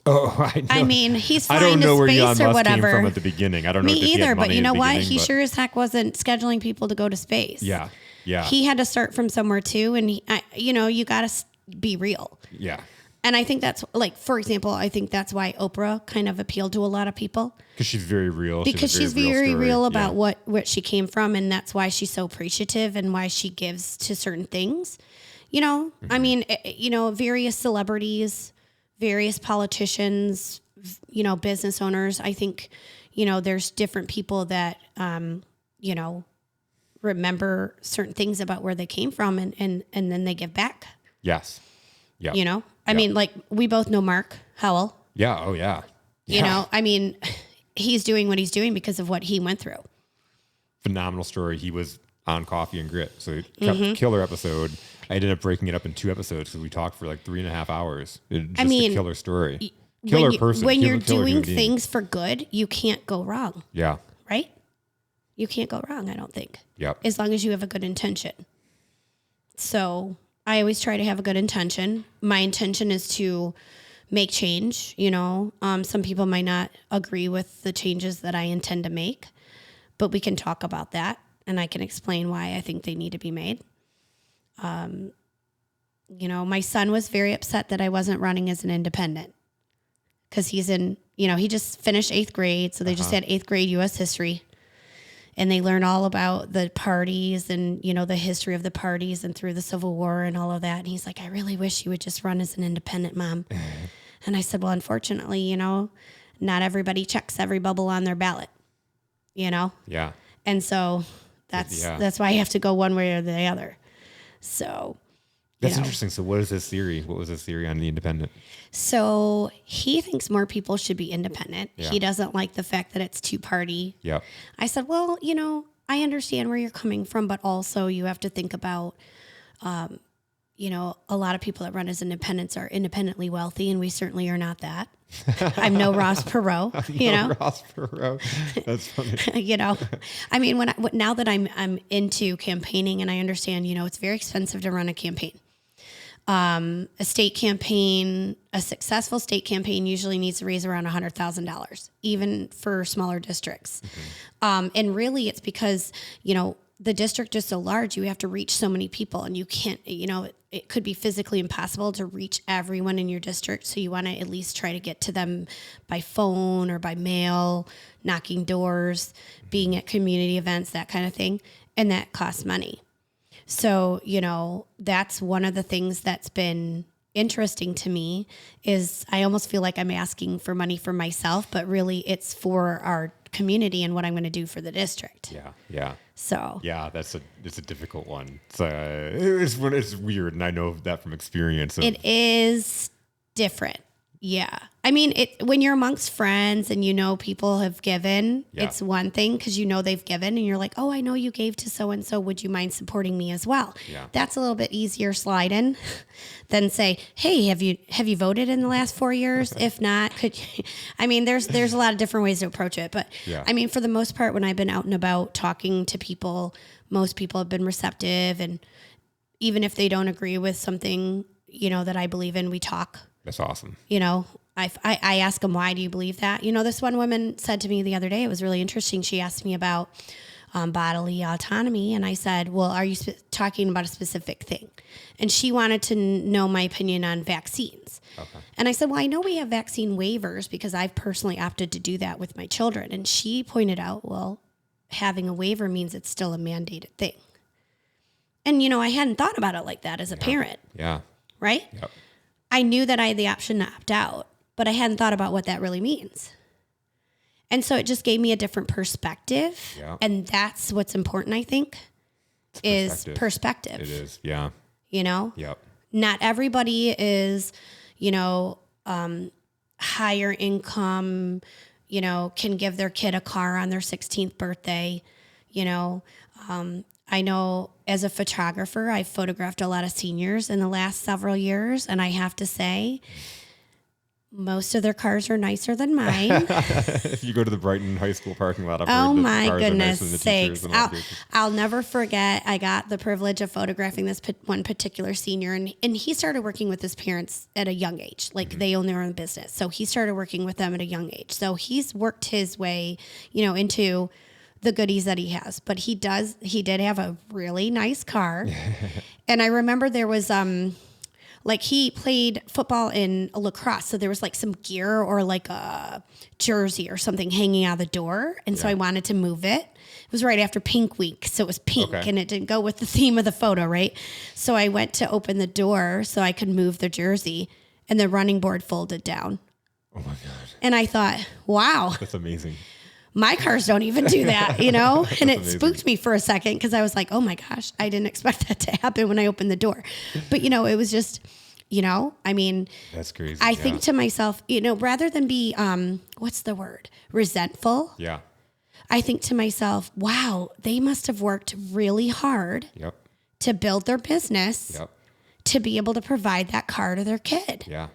Oh, I know. I mean, he's I flying don't know to where space Elon or Musk whatever. came from at the beginning. I don't know. Me either, but you know what? He but... sure as heck wasn't scheduling people to go to space. Yeah. Yeah. He had to start from somewhere too, and you got to be real. Yeah. And I think that's like, for example, I think that's why Oprah kind of appealed to a lot of people. Because she's very real. Because she's very real about what she came from. And that's why she's so appreciative and why she gives to certain things. I mean, various celebrities, various politicians, business owners. I think, there's different people that, remember certain things about where they came from and then they give back. Yes. Yeah. I mean, like we both know Mark Howell. Yeah. Oh yeah. I mean, he's doing what he's doing because of what he went through. Phenomenal story. He was on Coffee and Grit. So killer episode. I ended up breaking it up in 2 episodes because we talked for like 3.5 hours. A killer story. When you're doing things for good, you can't go wrong. Yeah. Right? You can't go wrong, I don't think. Yep. As long as you have a good intention. So I always try to have a good intention. My intention is to make change. Some people might not agree with the changes that I intend to make, but we can talk about that and I can explain why I think they need to be made. my son was very upset that I wasn't running as an independent because he's in, he just finished 8th grade. So they just had 8th grade U.S. history. And they learn all about the parties and, the history of the parties and through the Civil War and all of that. And he's like, I really wish you would just run as an independent, Mom. And I said, well, unfortunately, not everybody checks every bubble on their ballot, Yeah. And so that's why I have to go one way or the other. So that's interesting. So what is his theory? What was his theory on the independent? So he thinks more people should be independent. Yeah. He doesn't like the fact that it's 2-party. Yeah. I said, well, I understand where you're coming from, but also you have to think about, a lot of people that run as independents are independently wealthy, and we certainly are not that. I'm no Ross Perot, Ross Perot. That's funny. I mean, now that I'm into campaigning and I understand, it's very expensive to run a campaign. A state campaign, a successful state campaign usually needs to raise around $100,000, even for smaller districts. And really it's because, the district is so large, you have to reach so many people and you can't, it could be physically impossible to reach everyone in your district. So you want to at least try to get to them by phone or by mail, knocking doors, being at community events, that kind of thing. And that costs money. So, that's one of the things that's been interesting to me is I almost feel like I'm asking for money for myself, but really it's for our community and what I'm going to do for the district. Yeah. Yeah. So yeah, it's a difficult one. It's weird, and I know that from experience. It is different. Yeah. I mean, when you're amongst friends and people have given, it's one thing because they've given and you're like, oh, I know you gave to so-and-so. Would you mind supporting me as well? Yeah. That's a little bit easier slide in than say, hey, have you voted in the last 4 years? If not, could you? I mean, there's a lot of different ways to approach it. But I mean, for the most part, when I've been out and about talking to people, most people have been receptive. And even if they don't agree with something, that I believe in, we talk. That's awesome. I ask them, why do you believe that? This one woman said to me the other day, it was really interesting. She asked me about bodily autonomy. And I said, well, are you talking about a specific thing? And she wanted to know my opinion on vaccines. Okay. And I said, well, I know we have vaccine waivers because I've personally opted to do that with my children. And she pointed out, well, having a waiver means it's still a mandated thing. And, I hadn't thought about it like that as a parent. Yeah. Right? Yep. I knew that I had the option to opt out, but I hadn't thought about what that really means. And so it just gave me a different perspective. Yeah. And that's what's important, I think, is perspective. It is, yeah. Yep. Not everybody is, higher income, can give their kid a car on their 16th birthday, I know as a photographer, I've photographed a lot of seniors in the last several years, and I have to say, most of their cars are nicer than mine. If you go to the Brighton High School parking lot, oh my goodness sakes! I'll never forget. I got the privilege of photographing this one particular senior, and he started working with his parents at a young age. Like they own their own business, so he started working with them at a young age. So he's worked his way, into the goodies that he has, but he did have a really nice car. And I remember there was, he played football in lacrosse. So there was some gear or a jersey or something hanging out the door. And so I wanted to move it. It was right after Pink Week. So it was pink and it didn't go with the theme of the photo. Right. So I went to open the door so I could move the jersey and the running board folded down. Oh my God. And I thought, wow, that's amazing. My cars don't even do that, and it amazing. Spooked me for a second because I was like, oh my gosh, I didn't expect that to happen when I opened the door. But, it was just, I mean, that's crazy. I think to myself, rather than be, what's the word? Resentful. Yeah. I think to myself, wow, they must have worked really hard to build their business to be able to provide that car to their kid. Yeah.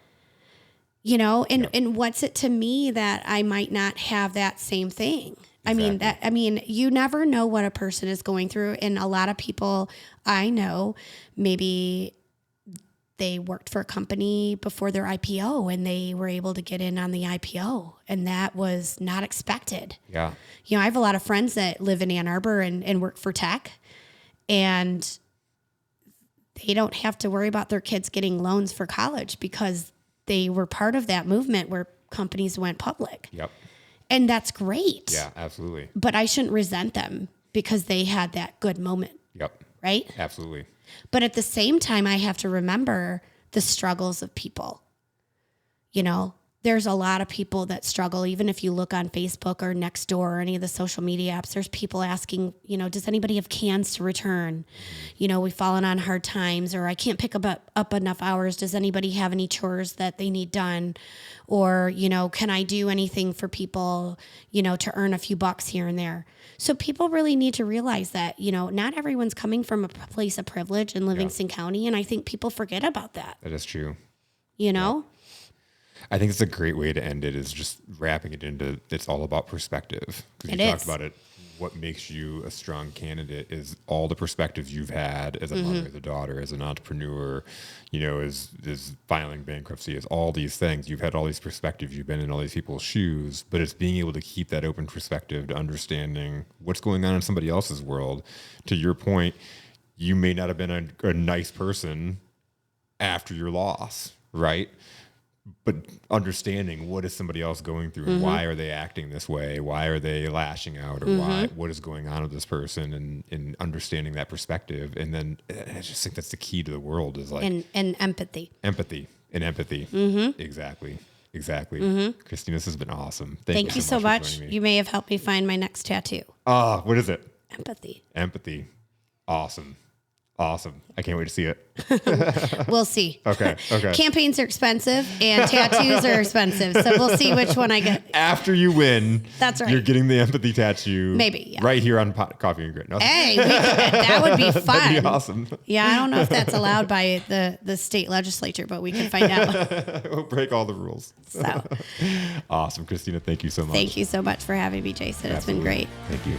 And what's it to me that I might not have that same thing? Exactly. I mean, you never know what a person is going through. And a lot of people I know, maybe they worked for a company before their IPO and they were able to get in on the IPO. And that was not expected. Yeah. I have a lot of friends that live in Ann Arbor and work for tech. And they don't have to worry about their kids getting loans for college because they were part of that movement where companies went public. Yep. And that's great. Yeah, absolutely. But I shouldn't resent them because they had that good moment. Yep. Right? Absolutely. But at the same time, I have to remember the struggles of people. You know, there's a lot of people that struggle. Even if you look on Facebook or Nextdoor or any of the social media apps, there's people asking, you know, does anybody have cans to return? You know, we've fallen on hard times, or I can't pick up enough hours. Does anybody have any chores that they need done? Or, you know, can I do anything for people, you know, to earn a few bucks here and there? So people really need to realize that, you know, not everyone's coming from a place of privilege in Livingston County. And I think people forget about that. That is true. You know? I think it's a great way to end it, is just wrapping it into, it's all about perspective. Because you talked about it. What makes you a strong candidate is all the perspectives you've had as a mother, as a daughter, as an entrepreneur, you know, as filing bankruptcy, as all these things. You've had all these perspectives. You've been in all these people's shoes, but it's being able to keep that open perspective to understanding what's going on in somebody else's world. To your point, you may not have been a nice person after your loss, right? But understanding what is somebody else going through and why are they acting this way? Why are they lashing out, or what is going on with this person, and understanding that perspective. And then I just think that's the key to the world, is like, and empathy. Empathy. Exactly. Christina, this has been awesome. Thank you so much. You may have helped me find my next tattoo. What is it? Empathy. Awesome. I can't wait to see it. We'll see. Okay. Campaigns are expensive and tattoos are expensive. So we'll see which one I get. After you win, that's right, you're getting the empathy tattoo. Maybe. Yeah. Right here on Coffee and Grit. No. Hey, that would be fun. That'd be awesome. Yeah, I don't know if that's allowed by the state legislature, but we can find out. We'll break all the rules. So awesome. Christina, thank you so much. Thank you so much for having me, Jason. It's been great. Thank you.